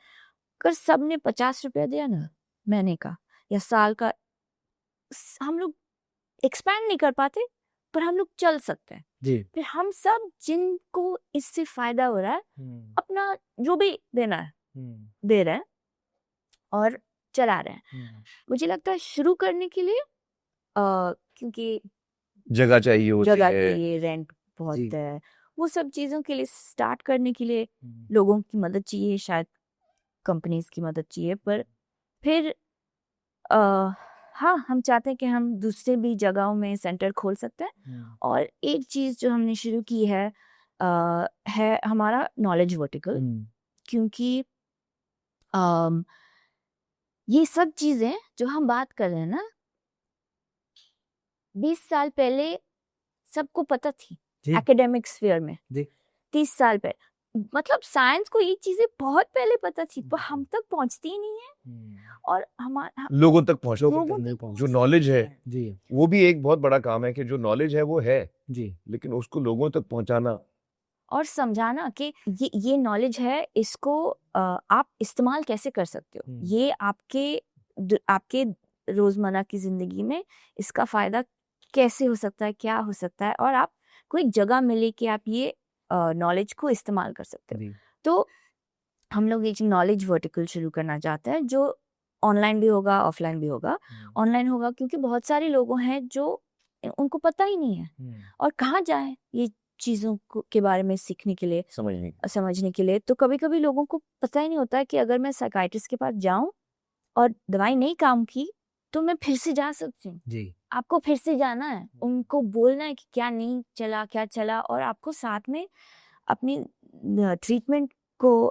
अगर सबने 50 रुपया दिया ना महीने का या साल का, हम लोग एक्सपैंड नहीं कर पाते पर हम लोग चल सकते हैं। जी फिर हम सब जिनको इससे फायदा हो रहा है अपना जो भी देना है दे रहे हैं और चला रहे हैं। मुझे लगता है शुरू करने के लिए क्योंकि जगह चाहिए होती जगह है, चाहिए, रेंट बहुत है, वो सब चीज़ों के लिए स्टार्ट करने के लिए लोगों की मदद चाहिए, शायद कंपनीज की मदद चाहिए। पर फिर हाँ, हम चाहते हैं कि हम दूसरे भी जगहों में सेंटर खोल सकते हैं। और एक चीज़ जो हमने शुरू की है हमारा नॉलेज वर्टिकल, क्योंकि ये सब चीज़ें जो हम बात कर रहे हैं ना 20 साल पहले सबको पता थी एकेडमिक स्फीयर में, 30 साल पहले मतलब साइंस को ये चीजें बहुत पहले पता थी पर हम तक पहुंचती ही नहीं है। और हमारा लोगों तक पहुंचो, जो नॉलेज है जी, वो भी एक बहुत बड़ा काम है कि जो नॉलेज है वो है जी, लेकिन उसको लोगों तक पहुंचाना और समझाना कि ये नॉलेज है, इसको आप इस्तेमाल कैसे कर सकते हो, ये आपके रोजमर्रा की जिंदगी में इसका फायदा कैसे हो सकता है, क्या हो सकता है, और आपको एक जगह मिले कि आप ये नॉलेज को इस्तेमाल कर सकते हो। तो हम लोग एक नॉलेज वर्टिकल शुरू करना चाहते हैं जो ऑनलाइन भी होगा, ऑफलाइन भी होगा। ऑनलाइन होगा क्योंकि बहुत सारे लोग हैं जो उनको पता ही नहीं है और कहाँ जाए ये चीज़ों के बारे में सीखने के लिए, समझने के लिए। तो कभी कभी लोगों को पता ही नहीं होता है कि अगर मैं साइकाइट्रिस्ट के पास जाऊं और दवाई नहीं काम की तो मैं फिर से जा सकती हूँ। जी, आपको फिर से जाना है, उनको बोलना है कि क्या नहीं चला, क्या चला, और आपको साथ में अपनी ट्रीटमेंट को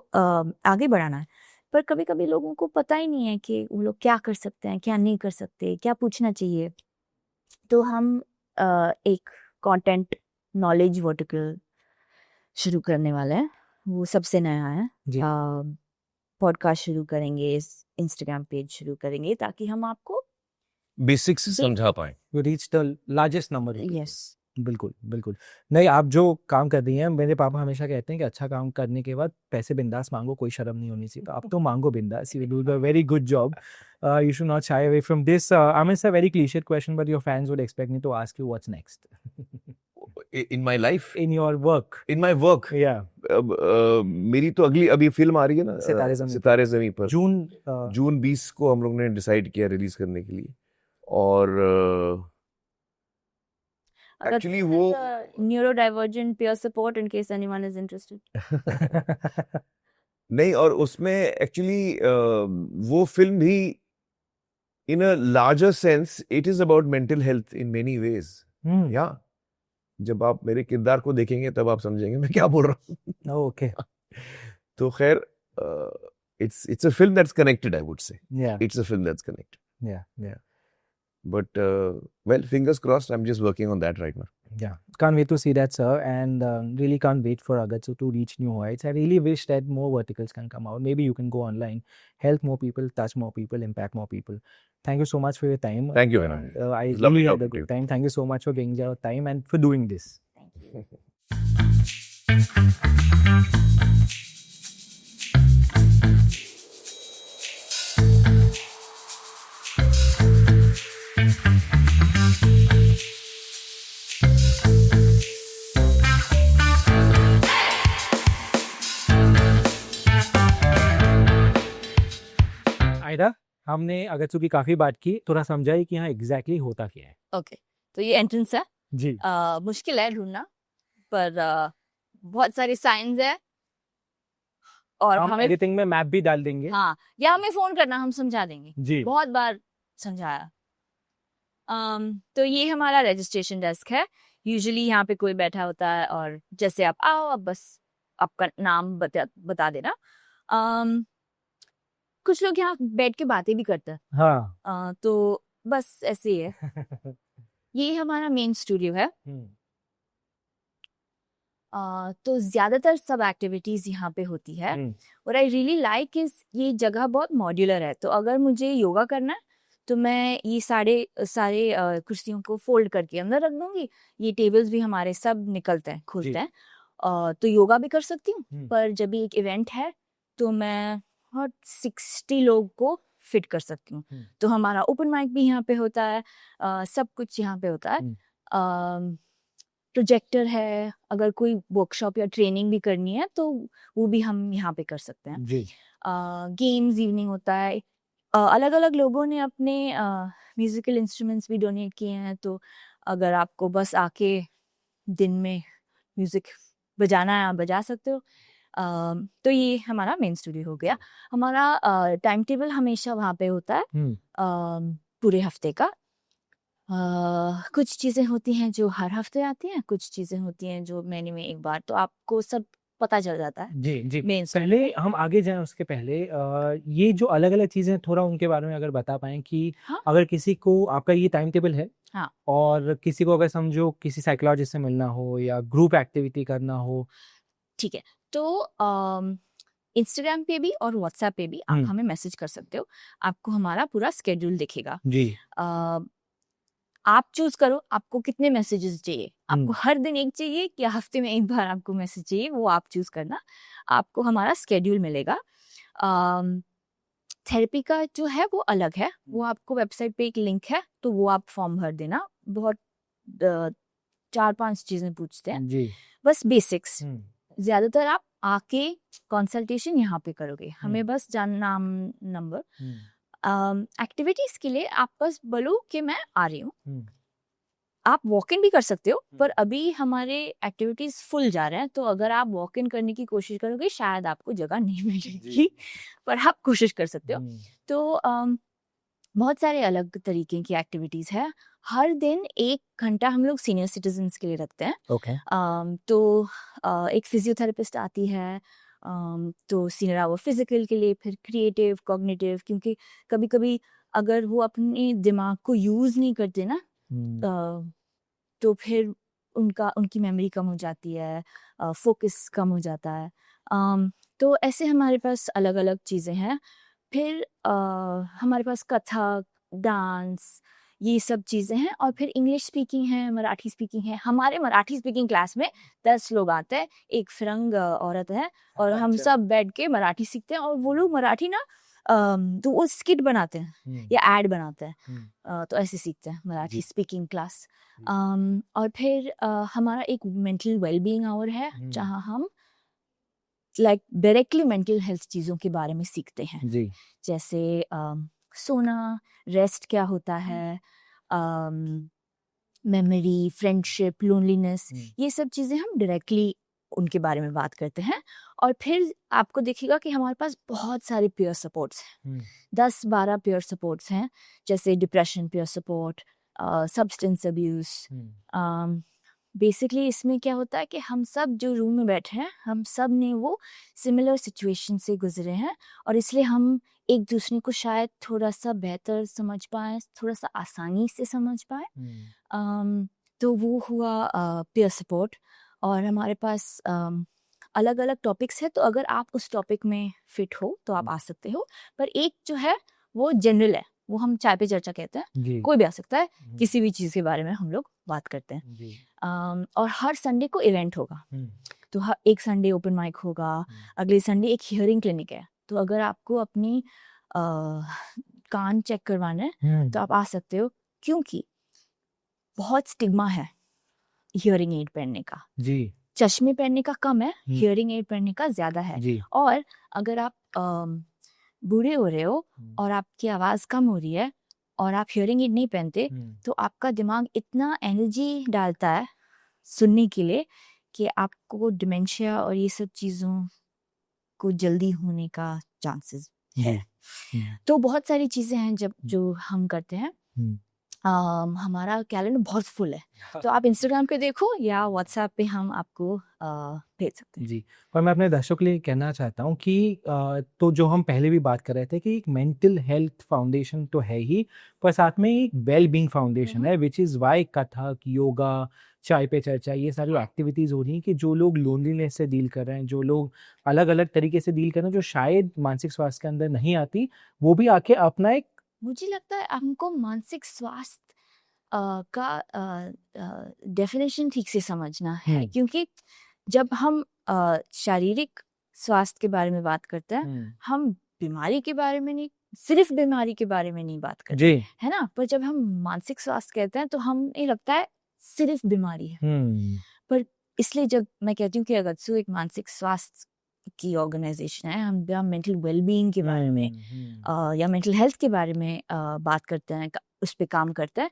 आगे बढ़ाना है। पर कभी कभी लोगों को पता ही नहीं है कि वो लोग क्या कर सकते हैं, क्या नहीं कर सकते, क्या पूछना चाहिए। तो हम एक कंटेंट नॉलेज वर्टिकल शुरू करने वाले हैं, वो सबसे नया है। जी। पॉडकास्ट शुरू करेंगे, इंस्टाग्राम पेज शुरू करेंगे ताकि हम आपको बेसिक्स समझा पाए। Reach the largest number. Yes, बिल्कुल, बिल्कुल। नहीं, आप जो काम कर रही हैं, मेरे पापा हमेशा कहते हैं कि अच्छा काम करने के बाद पैसे बिंदास माँगो, कोई शर्म नहीं होनी चाहिए। तो आप तो माँगो बिंदास, you do the very good job. You should not shy away from this. I mean, it's a very cliched question, but your fans would expect me to ask you what's next In my life, in your work. in my work, Yeah. अब मेरी तो अभी film आ रही है ना, सितारे ज़मीं पर। जून 20 को हम लोग ने डिसाइड किया रिलीज करने के लिए। और एक्चुअली वो neurodivergent peer support in case anyone is interested. नहीं, और उसमें एक्चुअली वो फिल्म भी in a larger sense it is about mental health in many ways. या जब आप मेरे किरदार को देखेंगे तब आप समझेंगे मैं क्या बोल रहा हूँ। ओके। तो खैर, it's a film that's connected, I would say. Yeah. It's a film that's connected. Yeah. But well, fingers crossed. I'm just working on that right now. Yeah, can't wait to see that, sir, and really can't wait for Agatsu to reach new heights. I really wish that more verticals can come out. Maybe you can go online, help more people, touch more people, impact more people. Thank you so much for your time. Thank you, Anand. I It's lovely really had a talking to good you. time. Thank you so much for giving your time and for doing this. Thank you. Ayra, हमने अगत्सु की काफी बात की, थोड़ा समझाइए कि यहाँ exactly होता क्या है। ओके, तो ये एंट्रेंस है जी। मुश्किल है ढूंढना, पर बहुत सारी साइंस है और हम हमें एडिटिंग में मैप भी डाल देंगे। हाँ, या हमें फोन करना, हम समझा देंगे। जी। बहुत बार समझाया। तो ये हमारा रजिस्ट्रेशन डेस्क है। यूजुअली यहाँ पे कोई बैठा होता है और जैसे आप आओ, आप बस आपका नाम बता देना। कुछ लोग यहाँ बैठ के बातें भी करते हैं। हाँ। तो बस ऐसे ही है। ये हमारा मेन स्टूडियो है। तो ज्यादातर सब एक्टिविटीज यहाँ पे होती है। और आई रियली लाइक इज ये जगह बहुत मॉड्यूलर है। तो अगर मुझे योगा करना है तो मैं ये सारे कुर्सियों को फोल्ड करके अंदर रख दूंगी। ये टेबल्स भी हमारे सब निकलते हैं, खुलते हैं। तो योगा भी कर सकती हूँ। पर जब भी एक इवेंट है तो मैं 60 लोग को फिट कर सकती हूँ। तो हमारा ओपन माइक भी यहाँ पे होता है। सब कुछ यहाँ पे होता है। प्रोजेक्टर है, अगर कोई वर्कशॉप या ट्रेनिंग भी करनी है तो वो भी हम यहाँ पे कर सकते हैं। जी। गेम्स इवनिंग होता है। अलग अलग लोगों ने अपने म्यूजिकल इंस्ट्रूमेंट्स भी डोनेट किए हैं। तो अगर आपको बस आके दिन में म्यूजिक बजाना है, आप बजा सकते हो। तो ये हमारा मेन स्टूडियो हो गया। हमारा टाइम टेबल हमेशा वहाँ पे होता है पूरे हफ्ते का। कुछ चीज़ें होती हैं जो हर हफ्ते आती हैं, कुछ चीज़ें होती हैं जो महीने में एक बार। तो आपको सब पता चल जाता है। जी। मेन पहले हम आगे जाएं उसके पहले ये जो अलग अलग चीज़ें, थोड़ा उनके बारे में अगर बता पाएं कि अगर किसी को, आपका ये टाइम टेबल है और किसी को अगर समझो किसी साइकोलॉजिस्ट से मिलना हो या ग्रुप एक्टिविटी करना हो। ठीक है, तो इंस्टाग्राम पे भी और व्हाट्सएप पे भी आप हमें मैसेज कर सकते हो। आपको हमारा पूरा स्केड्यूल दिखेगा। जी। आप चूज करो आपको कितने मैसेजेस चाहिए, आपको हर दिन एक चाहिए या हफ्ते में एक बार आपको मैसेज चाहिए, वो आप चूज करना। आपको हमारा स्केड्यूल मिलेगा। थेरेपी का जो है वो अलग है, वो आपको वेबसाइट पे एक लिंक है, तो वो आप फॉर्म भर देना। बहुत 4-5 चीजें पूछते हैं जी। बस बेसिक्स। ज्यादातर आप आके कंसल्टेशन यहाँ पे करोगे, हमें बस नाम नंबर। एक्टिविटीज के लिए आप बस बोलो कि मैं आ रही हूँ। आप वॉक इन भी कर सकते हो, पर अभी हमारे एक्टिविटीज फुल जा रहे हैं, तो अगर आप वॉक इन करने की कोशिश करोगे शायद आपको जगह नहीं मिलेगी, पर आप कोशिश कर सकते हो। तो बहुत सारे अलग तरीके की एक्टिविटीज है। हर दिन 1 घंटा हम लोग सीनियर सिटीजन्स के लिए रखते हैं। ओके। तो एक फिजियोथेरेपिस्ट आती है, तो सीनियर आवर फिजिकल के लिए, फिर क्रिएटिव, कॉग्निटिव, क्योंकि कभी कभी अगर वो अपने दिमाग को यूज नहीं करते ना, तो फिर उनकी मेमोरी कम हो जाती है, फोकस कम हो जाता है। तो ऐसे हमारे पास अलग अलग चीज़ें हैं। फिर हमारे पास कथक, डांस, ये सब चीज़ें हैं। और फिर इंग्लिश स्पीकिंग है, मराठी स्पीकिंग है। हमारे मराठी स्पीकिंग क्लास में 10 लोग आते हैं, एक फिरंग औरत है, और हम सब बैठ के मराठी सीखते हैं। और वो लोग मराठी ना तो वो स्किट बनाते हैं या एड बनाते हैं, तो ऐसे सीखते हैं मराठी स्पीकिंग क्लास। और फिर हमारा एक मेंटल वेलबीइंग आवर है, जहाँ हम डायरेक्टली मेंटल हेल्थ चीज़ों के बारे में सीखते हैं जी। जैसे सोना, रेस्ट क्या होता है, मेमोरी, फ्रेंडशिप, लोनलीनेस, ये सब चीज़ें हम डायरेक्टली उनके बारे में बात करते हैं। और फिर आपको देखिएगा कि हमारे पास बहुत सारे पीयर सपोर्ट्स हैं, 10-12 पीयर सपोर्ट्स हैं, जैसे depression peer support, substance abuse. Basically इसमें क्या होता है कि हम सब जो रूम में बैठे हैं, हम सब ने वो सिमिलर सिचुएशन से गुजरे हैं, और इसलिए हम एक दूसरे को शायद थोड़ा सा बेहतर समझ पाए, थोड़ा सा आसानी से समझ पाए। तो वो हुआ पीयर सपोर्ट। और हमारे पास अलग अलग टॉपिक्स है, तो अगर आप उस टॉपिक में फिट हो तो आप आ सकते हो। पर एक जो है वो जनरल है, वो हम चाय पे चर्चा कहते हैं, कोई भी आ सकता है, किसी भी चीज़ के बारे में हम लोग बात करते हैं। और हर संडे को इवेंट होगा, तो एक संडे ओपन माइक होगा, अगले संडे एक हियरिंग क्लिनिक है। तो अगर आपको अपनी कान चेक करवाना है तो आप आ सकते हो, क्योंकि बहुत स्टिग्मा है हियरिंग एड पहनने का। जी। चश्मे पहनने का कम है, हियरिंग एड पहनने का ज्यादा है। और अगर आप बूढ़े हो रहे हो और आपकी आवाज कम हो रही है और आप हियरिंग एड नहीं पहनते, तो आपका दिमाग इतना एनर्जी डालता है सुनने के लिए कि आपको डिमेंशिया और ये सब चीज़ों को जल्दी होने का चांसेस है। तो बहुत सारी चीज़ें हैं जो हम करते हैं। हमारा कैलेंडर बहुत फुल है, तो आप इंस्टाग्राम पे देखो या व्हाट्सएप पे हम आपको भेज सकते हैं। जी। पर मैं अपने दर्शकों के लिए कहना चाहता हूँ कि तो जो हम पहले भी बात कर रहे थे कि एक मेंटल हेल्थ फाउंडेशन तो है ही, पर साथ में एक वेल बीइंग फाउंडेशन है, which is why Kathak, yoga, चाय पे चर्चा, ये सारी एक्टिविटीज़ हो रही हैं कि जो लोग लोनलीनेस से डील कर रहे हैं, जो लोग अलग अलग तरीके से डील कर रहे हैं, जो शायद मानसिक स्वास्थ्य के अंदर नहीं आती, वो भी आके अपना एक, मुझे लगता है हमको मानसिक स्वास्थ्य का डेफिनेशन ठीक से समझना है, क्योंकि जब हम शारीरिक स्वास्थ्य के बारे में बात करते हैं, हम बीमारी के बारे में नहीं, सिर्फ बीमारी के बारे में नहीं बात करते, है ना। पर जब हम मानसिक स्वास्थ्य कहते हैं तो हमें लगता है सिर्फ बीमारी है। पर इसलिए जब मैं कहती हूँ कि अगत्सू एक मानसिक स्वास्थ्य की ऑर्गेनाइजेशन है, हम मेंटल वेलबीइंग के बारे में या मेंटल हेल्थ के बारे में बात करते हैं, उस पर काम करते हैं,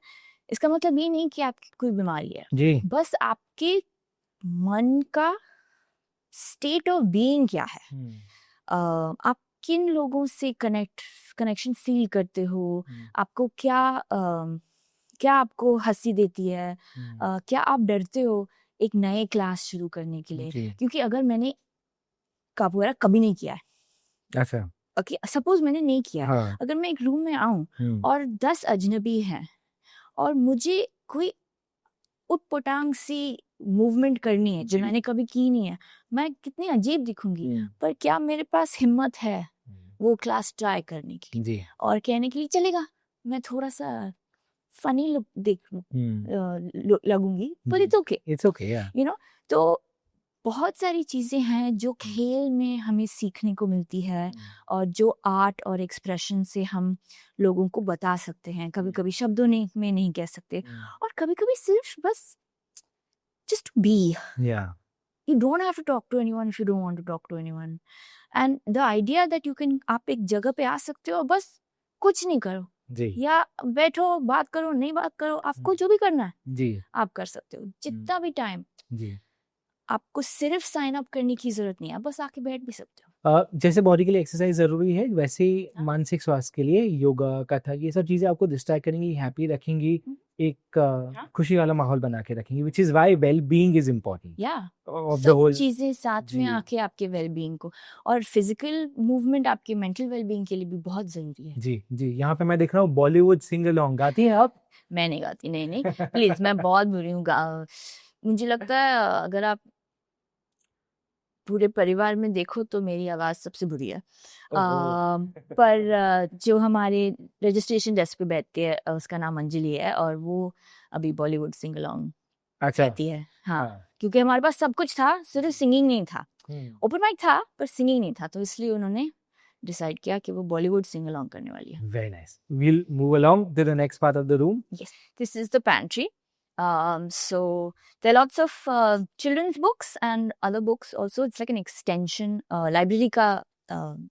इसका मतलब ये नहीं कि आपकी कोई बीमारी है, बस आपके मन का स्टेट ऑफ बीइंग क्या है, आप किन लोगों से कनेक्शन फील करते हो, आपको क्या आपको हंसी देती है, क्या आप डरते हो एक नए क्लास शुरू करने के लिए, क्योंकि अगर मैंने कापोएरा कभी नहीं किया है, अच्छा, ओके, सपोज मैंने नहीं किया, अगर मैं एक रूम में आऊं और 10 अजनबी हैं और मुझे कोई उटपटांग सी मूवमेंट करनी है जो मैंने कभी की नहीं है, मैं कितनी अजीब दिखूंगी, पर क्या मेरे पास हिम्मत है वो क्लास ट्राई करने की और कहने के लिए चलेगा मैं थोड़ा सा फनी लगूंगी, पर इट्स ओके, इट्स ओके, या यू नो। तो बहुत सारी चीजें हैं जो खेल में हमें सीखने को मिलती है, और जो आर्ट और एक्सप्रेशन से हम लोगों को बता सकते हैं। कभी कभी शब्दों में नहीं कह सकते, और कभी कभी सिर्फ बस just be. या You don't have to talk to anyone if you don't want to talk to anyone. And the idea that you can, आप एक जगह पे आ सकते हो, बस कुछ नहीं करो, जी या बैठो, बात करो, नहीं बात करो, आपको जो भी करना है जी आप कर सकते हो जितना भी टाइम। जी। आपको सिर्फ साइन अप करने की जरूरत नहीं है, आप बस आके बैठ भी सकते हो। जैसे बॉडी के लिए एक्सरसाइज जरूरी है, वैसे ही हाँ। मानसिक स्वास्थ्य के लिए योगा, कथक, ये सब चीजें आपको डिस्ट्रैक्ट करेंगी, हैप्पी रखेंगी, एक खुशी वाला माहौल बना के रखेंगी, which is why well being is important या ऑफ द सब होल। चीजें साथ में जी। आके आपके वेलबींग को, और फिजिकल मूवमेंट आपके मेंटल वेलबींग के लिए भी बहुत जरूरी है। जी जी। यहाँ पे मैं देख रहा हूँ बॉलीवुड सिंग अलोंग गाती हैं आप? मैं नहीं गाती, नहीं नहीं प्लीज, मैं बहुत बुरी हूँ मुझे लगता है अगर आप पूरे परिवार में देखो तो मेरी आवाज सबसे बुरी है। पर जो हमारे रजिस्ट्रेशन डेस्क पे बैठती है उसका नाम अंजलि है, और वो अभी बॉलीवुड सिंग अलोंग अच्छा। कहती है। हाँ, क्योंकि हमारे पास सब कुछ था, सिर्फ सिंगिंग नहीं था। ओपन माइक था पर सिंगिंग नहीं था, तो इसलिए उन्होंने डिसाइड किया कि वो बॉलीवुड सिंग अलोंग करने वाली है। Very nice. We'll move along to the next part of the room. Yes, this is the pantry. So there are lots of children's books and other books also. It's like an extension. Library का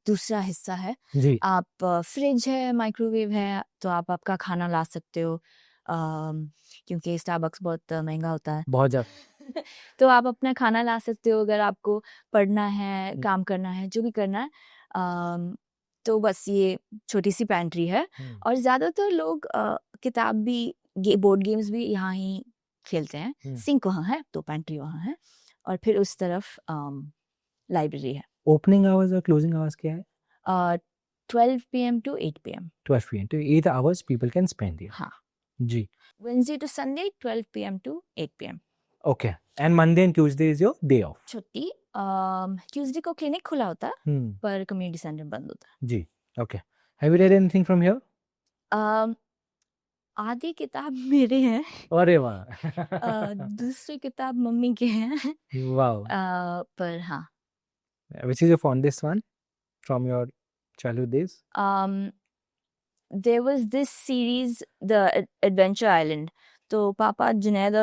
दूसरा हिस्सा है। जी आप fridge है, microwave है, तो आप आपका खाना ला सकते हो, क्योंकि स्टारबक्स बहुत महंगा होता है। बहुत ज्यादा। तो आप अपना खाना ला सकते हो अगर आपको पढ़ना है, काम करना है, जो भी करना है। तो बस ये छोटी सी पैंट्री है, और ज्यादातर लोग किताब भी, बोर्ड गेम्स भी यहाँ ही खेलते हैं। सिंक वहाँ है तो पैंट्री वहाँ है, और फिर उस तरफ लाइब्रेरी है। ओपनिंग आवर्स और क्लोजिंग आवर्स क्या है? 12 PM to 8 PM। 12 PM to 8 hours people can spend here. हाँ, जी Wednesday to Sunday 12 PM to 8 PM। okay, and Monday and Tuesday is your day off. छुट्टी। ट्यूसडे को clinic खुला होता है, पर कम्युनिटी सेंटर बंद होता है। जी okay. Have you read anything from here? आधी किताब मेरे हैं, अरे वाह। दूसरी किताब मम्मी के हैं। Wow. पर हाँ, Which is your fondest one from your childhood days? there was this series, The Adventure Island। तो पापा जुनैद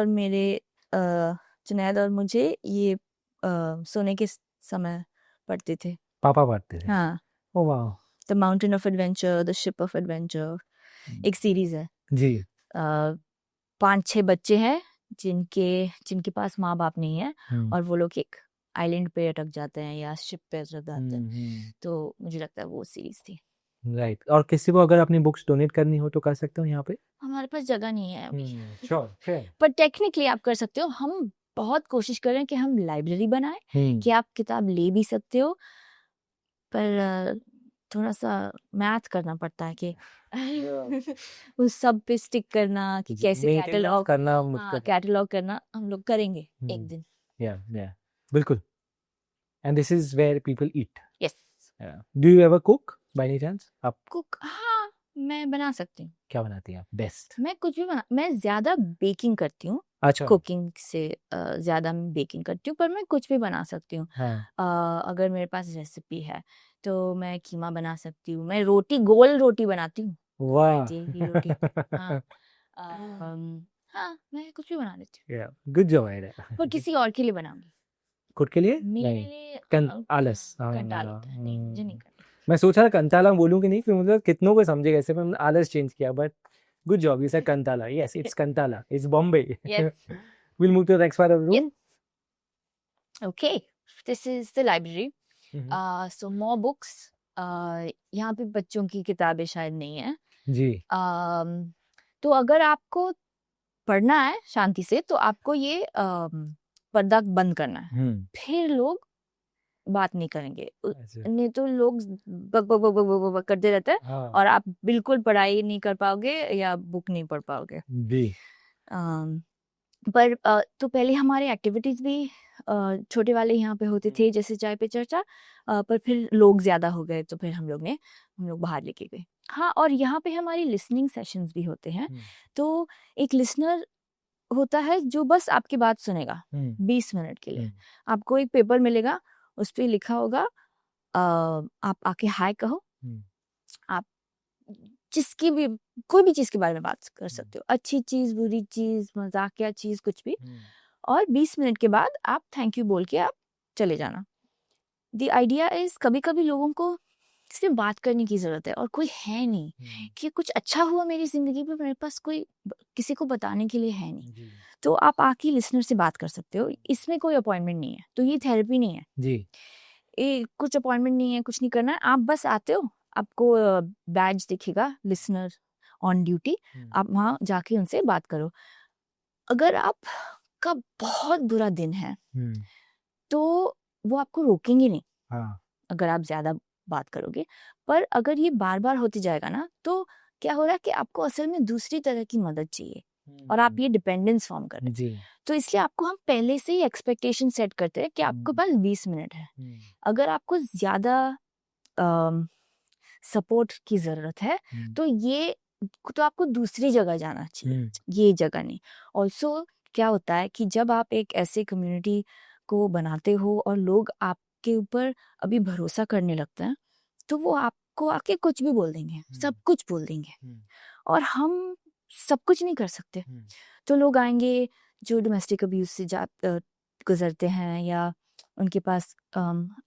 और मुझे ये सोने के समय पढ़ते थे। पापा पढ़ते थे? हाँ। Oh wow. The Mountain of Adventure, The Ship of Adventure, एक सीरीज है। जी 5-6 बच्चे हैं जिनके पास माँ बाप नहीं है, और वो लोग एक आइलैंड पे अटक जाते हैं या शिप पे अटक जाते हैं। तो मुझे लगता है वो सीरीज थी। राइट। और किसी को अगर अपनी बुक्स डोनेट करनी हो तो कर सकते हो यहाँ पे? हमारे पास जगह नहीं है अभी। श्योर। पर टेक्निकली आप कर सकते हो। हम बहुत कोशिश कर रहे हैं कि हम लाइब्रेरी बनाएं कि आप किताब ले भी सकते हो, पर थोड़ा सा मैथ करना पड़ता है कि उस सब पे स्टिक करना, कि कैसे कैटलॉग करना हम लोग करेंगे एक दिन। या बिल्कुल। And this is where people eat. Yes. Do you ever cook by any chance? आप कुक? हाँ, मैं बना सकती हूँ। क्या बनाती हैं आप बेस्ट? मैं कुछ भी मैं ज्यादा बेकिंग करती हूँ। अच्छा। कुकिंग से ज्यादा मैं बेकिंग करती हूँ, पर मैं कुछ भी बना सकती हूँ। हाँ। अगर मेरे पास रेसिपी है तो मैं कीमा बना सकती हूँ, मैं गोल रोटी बनाती हूँ। वाह। रोटी। हाँ, मैं कुछ भी बना लेती हूँ। गुड जॉब है। पर किसी और के लिए बनाऊंगी। खुद के लिए? मेरे नहीं। लिए आलस। कंटाल होता है। नहीं, मुझे नहीं करना। मैं सोचा था कंटाला बोलूं कि नहीं, फिर मतलब कितनों को समझेगा ऐसे, मैं आलस चेंज किया, but good job, you said cantala. Yes, it's cantala, it's Bombay. Yes. We'll move to the next part of the room. Okay, this is the library. So more books. यहाँ पे बच्चों की किताबें शायद नहीं है जी। तो अगर आपको पढ़ना है शांति से तो आपको ये पर्दा बंद करना है, फिर लोग बात नहीं करेंगे। नहीं तो लोग बक बक बक बक बक करते रहते हैं। हाँ। और आप बिल्कुल पढ़ाई नहीं कर पाओगे या बुक नहीं पढ़ पाओगे। पर तो पहले हमारे एक्टिविटीज़ भी छोटे वाले यहाँ पे होते थे, जैसे चाय पे चर्चा, पर फिर लोग ज़्यादा हो गए तो फिर हम लोग बाहर लेके गए। हाँ, और यहाँ पे हमारी लिसनिंग सेशंस भी होते हैं। तो एक लिसनर होता है जो बस आपकी बात सुनेगा 20 मिनट के लिए। आपको एक पेपर मिलेगा, उस पे लिखा होगा आप आके हाय कहो, आप जिसकी भी कोई भी चीज़ के बारे में बात कर सकते हो, अच्छी चीज़, बुरी चीज़, मज़ाकिया चीज़, कुछ भी। और 20 मिनट के बाद आप थैंक यू बोल के आप चले जाना। द आइडिया इज़ कभी-कभी लोगों को सिर्फ बात करने की ज़रूरत है और कोई है नहीं कि कुछ अच्छा हुआ मेरी ज़िंदगी में, मेरे पास कोई किसी को बताने के लिए है नहीं। तो आप आके लिसनर से बात कर सकते हो। इसमें कोई अपॉइंटमेंट नहीं है, तो ये थेरेपी नहीं है। जी। कुछ अपॉइंटमेंट नहीं है, कुछ नहीं करना है, आप बस आते हो, आपको बैज दिखेगा लिसनर ऑन ड्यूटी, आप वहाँ जाके उनसे बात करो। अगर आपका बहुत बुरा दिन है तो वो आपको रोकेंगे नहीं। हाँ। अगर आप ज़्यादा बात करोगे, पर अगर ये बार-बार होते जाएगा ना, तो क्या हो रहा है कि आपको असल में दूसरी तरह की मदद चाहिए और आप ये डिपेंडेंस फॉर्म कर रहे हैं। जी। तो इसलिए आपको हम पहले से ही एक्सपेक्टेशन सेट करते हैं कि आपके पास 20 मिनट है। अगर आपको ज़्यादा सपोर्ट की ज़रूरत है तो आपको दूसरी जगह जाना चाहिए, ये जगह नहीं। ऑल्सो क्या होता है कि जब आप एक ऐसे कम्युनिटी को बनाते हो और लोग आपके ऊपर अभी भरोसा करने लगते हैं, तो वो आपको आके कुछ भी बोल देंगे, सब कुछ बोल देंगे, और हम सब कुछ नहीं कर सकते। तो लोग आएंगे जो डोमेस्टिक अब्यूज से गुजरते हैं, या उनके पास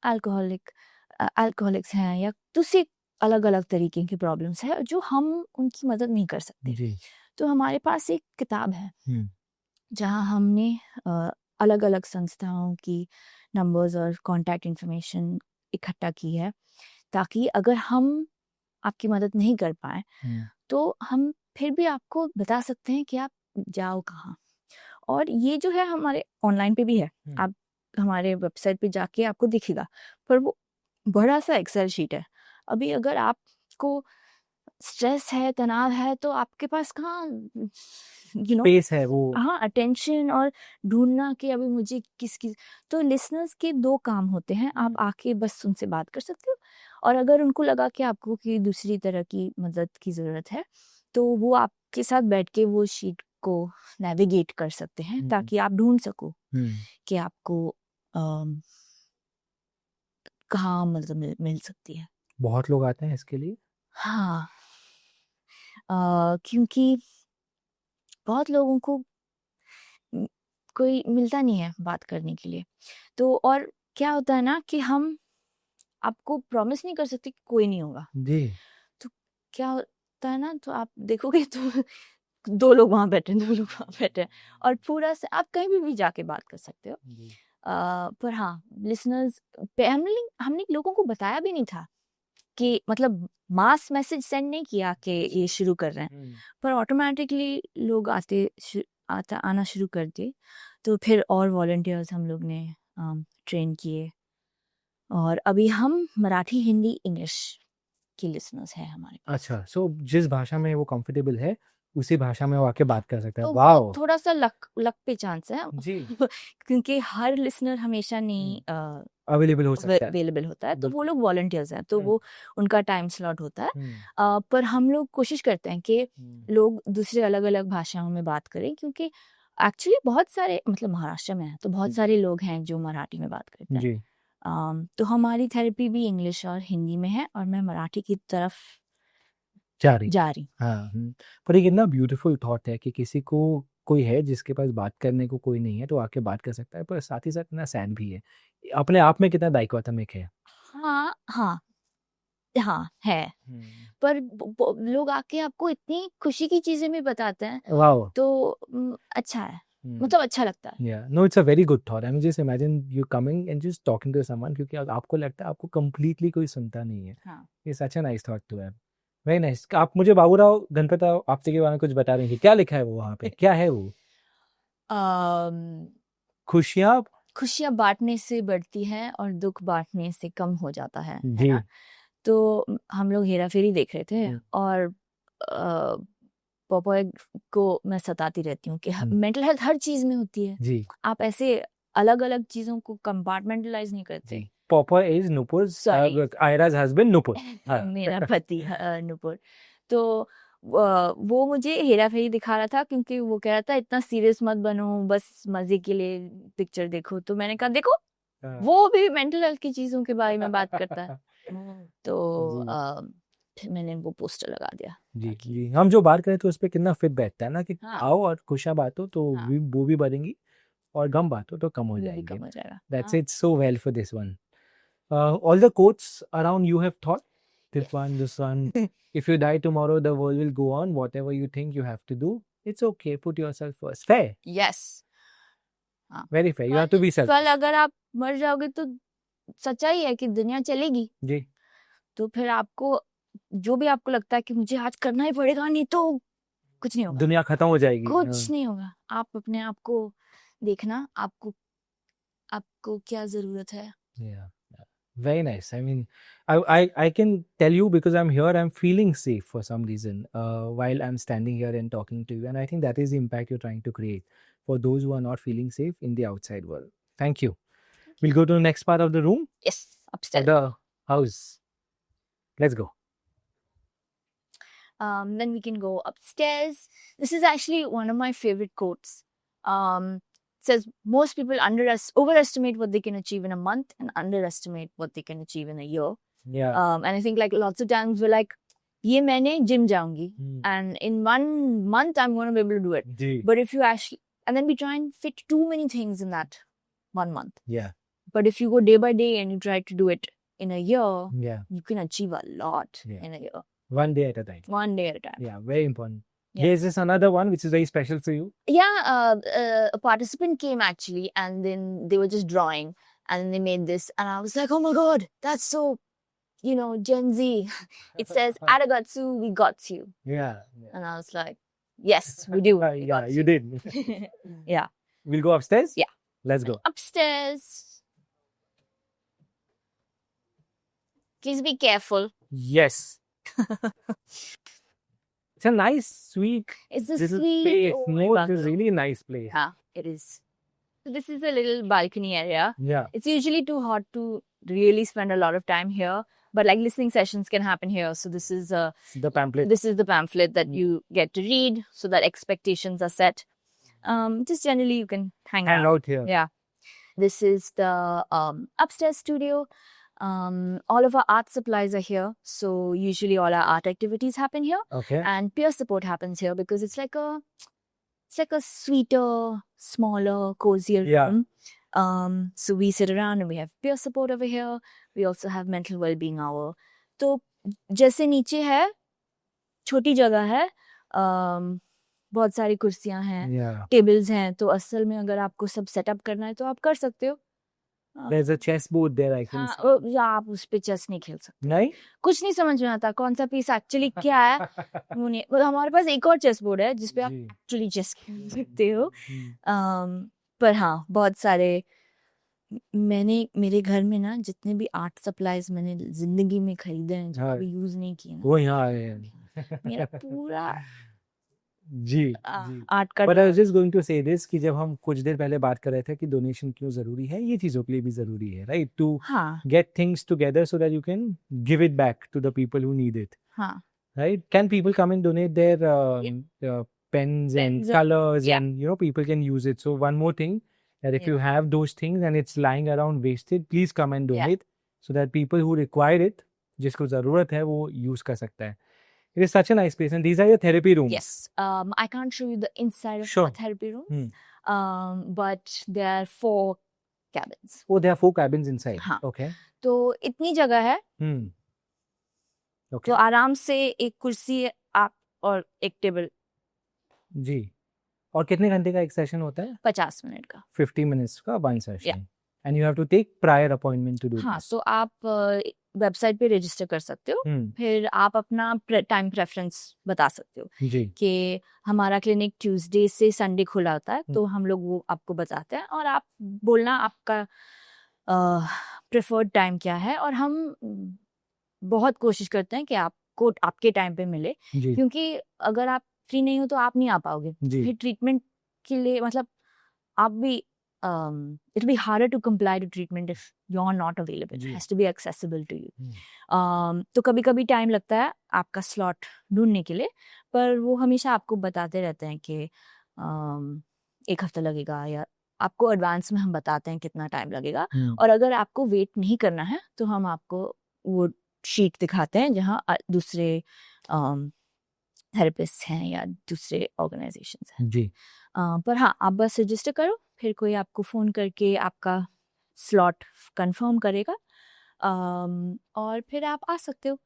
अल्कोहलिक्स हैं, या दूसरी अलग अलग तरीके की प्रॉब्लम्स है जो हम उनकी मदद नहीं कर सकते। जी। तो हमारे पास एक किताब है जहाँ हमने अलग अलग संस्थाओं की नंबर्स और कांटेक्ट इन्फॉर्मेशन इकट्ठा की है, ताकि अगर हम आपकी मदद नहीं कर पाए तो हम फिर भी आपको बता सकते हैं कि आप जाओ कहाँ। और ये जो है हमारे ऑनलाइन पे भी है, आप हमारे वेबसाइट पे जाके आपको दिखेगा, पर वो बड़ा सा एक्सेल शीट है। अभी अगर आपको स्ट्रेस है, तनाव है, तो आपके पास कहाँ स्पेस है वो। हाँ, अटेंशन और ढूंढना कि अभी मुझे किसकी। तो लिसनर्स के 2 काम होते हैं, आप आके बस उनसे बात कर सकते हो, और अगर उनको लगा कि आपको कि दूसरी तरह की मदद की ज़रूरत है, तो वो आपके साथ बैठ के वो शीट को नेविगेट कर सकते हैं, ताकि आप ढूंढ सको कि आपको कहाँ मदद मिल सकती है। बहुत लोग आते हैं इसके लिए। हाँ, क्योंकि बहुत लोगों को कोई मिलता नहीं है बात करने के लिए। तो और क्या होता है ना कि हम आपको प्रॉमिस नहीं कर सकते कि कोई नहीं होगा। जी। तो क्या होता है ना, तो आप देखोगे तो 2 लोग वहाँ बैठे हैं, 2 लोग वहाँ बैठे हैं, और पूरा से आप कहीं भी जाके बात कर सकते हो। पर हाँ, लिसनर्स पे हमने लोगों को बताया भी नहीं था कि मतलब मास मैसेज सेंड नहीं किया कि ये शुरू कर रहे हैं, पर ऑटोमेटिकली लोग आना शुरू कर दिए। तो फिर और वॉलंटियर्स हम लोग ने ट्रेन किए, और अभी हम मराठी, हिंदी, इंग्लिश की लिसनर्स हैं हमारे पास। अच्छा, सो जिस भाषा में वो कंफर्टेबल है उसी भाषा में वो आके बात कर सकता है। तो वाओ। वो थोड़ा सा लक पे चांस है जी। क्योंकि हर लिसनर हमेशा नहीं अवेलेबल हो सकता है। अवेलेबल होता है, तो वो बिल्कुल। लोग वॉलंटियर्स हैं, तो वो उनका टाइम स्लॉट होता है। पर हम लोग कोशिश करते हैं कि लोग दूसरे अलग अलग भाषाओं में बात करें, क्योंकि एक्चुअली बहुत सारे, मतलब महाराष्ट्र में है तो बहुत सारे लोग हैं जो मराठी में बात करते हैं। जी। तो हमारी थेरेपी भी इंग्लिश और हिंदी में है, और मैं मराठी की तरफ जा रही। जा रही। हाँ। पर ये कितना ब्यूटीफुल थॉट है कि किसी को कोई है जिसके पास बात करने को कोई नहीं है तो आके बात कर सकता है, पर साथ ही साथ इतना सैन भी है, अपने आप में कितना डाइकोटोमिक है। हाँ हाँ हाँ है, पर लोग आके आपको इतनी खुशी की चीजें भी बताते हैं, वाओ। तो अच्छा है, मतलब अच्छा लगता है। Yeah, no, it's a very good thought. I mean, just imagine you coming and just talking to someone, क्योंकि आपको लगता है आपको completely कोई सुनता नहीं है। हाँ। ये such a nice thought to have. Very nice. आप मुझे बाबूराव गणपतराव आपटे के बारे में कुछ बता रही थी, क्या लिखा है वो वहाँ पे, क्या है वो? खुशियाँ। खुशियाँ बांटने से बढ़ती हैं और दुख बांटने से कम हो जाता है जी। ना? तो हम लोग हेरा फेरी देख रहे थे, और पॉपॉय को मैं सताती रहती हूँ कि मेंटल हेल्थ हर चीज में होती है, जी आप ऐसे अलग अलग चीजों को कंपार्टमेंटलाइज नहीं करते। जी Popeye is Nupur's Sorry. Ira's husband Nupur. हाँ. मेरा पति नुपुर। तो वो मुझे हेरा फेरी दिखा रहा था क्योंकि वो कह रहा था इतना सीरियस मत बनो, बस मजे के लिए पिक्चर देखो। तो मैंने कहा देखो वो भी मेंटल हेल्थ की चीजों के बारे में बात करता है। तो फिर मैंने वो पोस्टर लगा दिया। जी जी हम जो बात करें तो उस पर कितना फिट बैठता है ना कि हाँ। आओ और खुशियाँ बांटो तो हाँ। वो भी बढ़ेंगी और गम बांटो तो कम हो वो भी जाएंगे. कम हो जाएगा। That's हाँ। it so well for this one. All the quotes around you have thought. This one. If you die tomorrow, the world will go on. Whatever you think you have to do, it's okay. Put yourself first. Fair. Yes. Very fair. You have to be selfish. कल अगर आप मर जाओगे तो सच्चाई है कि दुनिया चलेगी। जी. तो फिर आपको जो भी आपको लगता है कि मुझे आज करना ही पड़ेगा, नहीं तो कुछ नहीं होगा, दुनिया खत्म हो जाएगी. कुछ नहीं होगा। आप अपने आप को देखना, आपको क्या जरूरत है। Yeah. Very nice. I mean, I can tell you because I'm here, I'm feeling safe for some reason while I'm standing here and talking to you. And I think that is the impact you're trying to create for those who are not feeling safe in the outside world. Thank you. We'll go to the next part of the room, Yes, upstairs. of the house. Let's go. Then we can go upstairs. This is actually one of my favorite quotes. It says most people overestimate what they can achieve in a month and underestimate what they can achieve in a year. Yeah. And I think like lots of times we're like, ये मैंने gym जाऊंगी and in 1 month I'm going to be able to do it. Ji. But if you actually, and then we try and fit too many things in that 1 month. Yeah. But if you go day by day and you try to do it in a year, Yeah. you can achieve a lot Yeah. in a year. One day at a time. 1 day at a time. Yeah. Very important. Yeah. There's this another one which is very special for you. Yeah, a participant came actually, and then they were just drawing, and then they made this, and I was like, oh my god, that's so, Gen Z. It says, Aragatsu, we got you. Yeah. And I was like, yes, we do. We Yeah, got you did. Yeah. We'll go upstairs? Yeah. Let's go. Upstairs. Please be careful. Yes. It's a nice, sweet It's a little sweet place. old No, it's a bungalow. really nice place. Yeah, it is. So this is a little balcony area. Yeah. It's usually too hot to really spend a lot of time here, but like listening sessions can happen here. So this is The pamphlet. the pamphlet that you get to read, so that expectations are set. Just generally you can hang Hang out. out here. Yeah. This is the upstairs studio. All of our art supplies are here. So usually all our art activities happen here, Okay. and peer support happens here because it's like a sweeter, smaller, cozier Yeah. room. So we sit around and we have peer support over here. We also have mental well-being hour. तो जैसे नीचे है, छोटी जगह है, बहुत सारी कुर्सियां हैं, Yeah. टेबल्स हैं, तो असल में अगर आपको सब सेटअप करना है तो आप कर सकते हो। There's a chessboard there, I can see. या आप उस पे चेस नहीं खेल सकते, नहीं? कुछ नहीं समझ में आता कौन सा पीस एक्चुअली क्या है। वो नहीं, हमारे पास एक और चेस बोर्ड है जिसपे आप जी. एक्चुअली चेस खेल सकते हो। हम्म. पर हाँ, बहुत सारे मेरे घर में ना जितने भी आर्ट सप्लाईज मैंने जिंदगी में खरीदे हैं, जो हाँ. कभी यूज नहीं किए ना, वो यहाँ आए हैं. मेरा पूरा जी. जी. आर्ट का But I was just going to say this कि जब हम कुछ देर पहले बात कर रहे थे कि डोनेशन क्यों जरूरी है, ये चीजों के लिए भी जरूरी है, right? To हाँ get things together so that you can give it back to the people who need it, हाँ right? Can people come and donate their pens and Pens, colors, yeah. and people can use it. So one more thing, that if Yeah. you have those things and it's lying around wasted, please come and Yeah. donate so that people who require it, जिसको जरूरत है, वो use कर सकता है. It is such a nice place, and these are your therapy rooms. Yes. I can't show you the inside of Sure. our therapy room. Hmm. But there are 4 cabins. Oh, there are 4 cabins inside. हाँ. Okay. तो इतनी जगह है, Hmm. तो Okay. आराम से एक कुर्सी आप और एक टेबल, जी. और कितने घंटे का एक सेशन होता है? 50 मिनट का। 50 minutes का one session. And you have to take prior appointment to do हाँ, this. तो आप वेबसाइट पे रजिस्टर कर सकते हो, Hmm. फिर आप अपना टाइम प्रेफरेंस बता सकते हो जी. कि हमारा क्लिनिक ट्यूसडे से संडे खुला होता है, तो हम लोग वो आपको बताते हैं, और आप बोलना आपका प्रेफर्ड टाइम क्या है, और हम बहुत कोशिश करते हैं कि आपको आपके टाइम पे मिले, जी. क्योंकि अगर आप फ्री नहीं हो तो आप नहीं आ पाओगे। जी फिर ट्रीटमेंट के लिए मतलब आप भी it be harder to comply to treatment if you are not available, जी। Has to be accessible to you. तो कभी कभी टाइम लगता है आपका स्लॉट ढूंढने के लिए, पर वो हमेशा आपको बताते रहते हैं कि 1 हफ्ता लगेगा, या आपको एडवांस में हम बताते हैं कितना टाइम लगेगा। और अगर आपको वेट नहीं करना है तो हम आपको वो शीट दिखाते हैं जहाँ दूसरे थेरेपिस्ट हैं या दूसरे ऑर्गेनाइजेशंस हैं। जी पर हाँ, आप बस रजिस्टर करो, फिर कोई आपको फ़ोन करके आपका स्लॉट कंफर्म करेगा, और फिर आप आ सकते हो।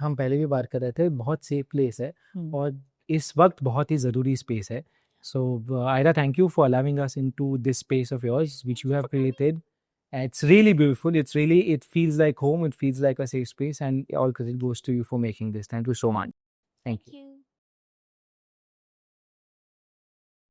हम पहले भी बात कर रहे थे, बहुत सेफ प्लेस है और इस वक्त बहुत ही ज़रूरी स्पेस है। So Ayra, thank you for allowing us into this space of yours which you have created. It's really beautiful. It feels like home. It feels like a safe space, and all credit goes to you for making this. Thank you so much. Thank you.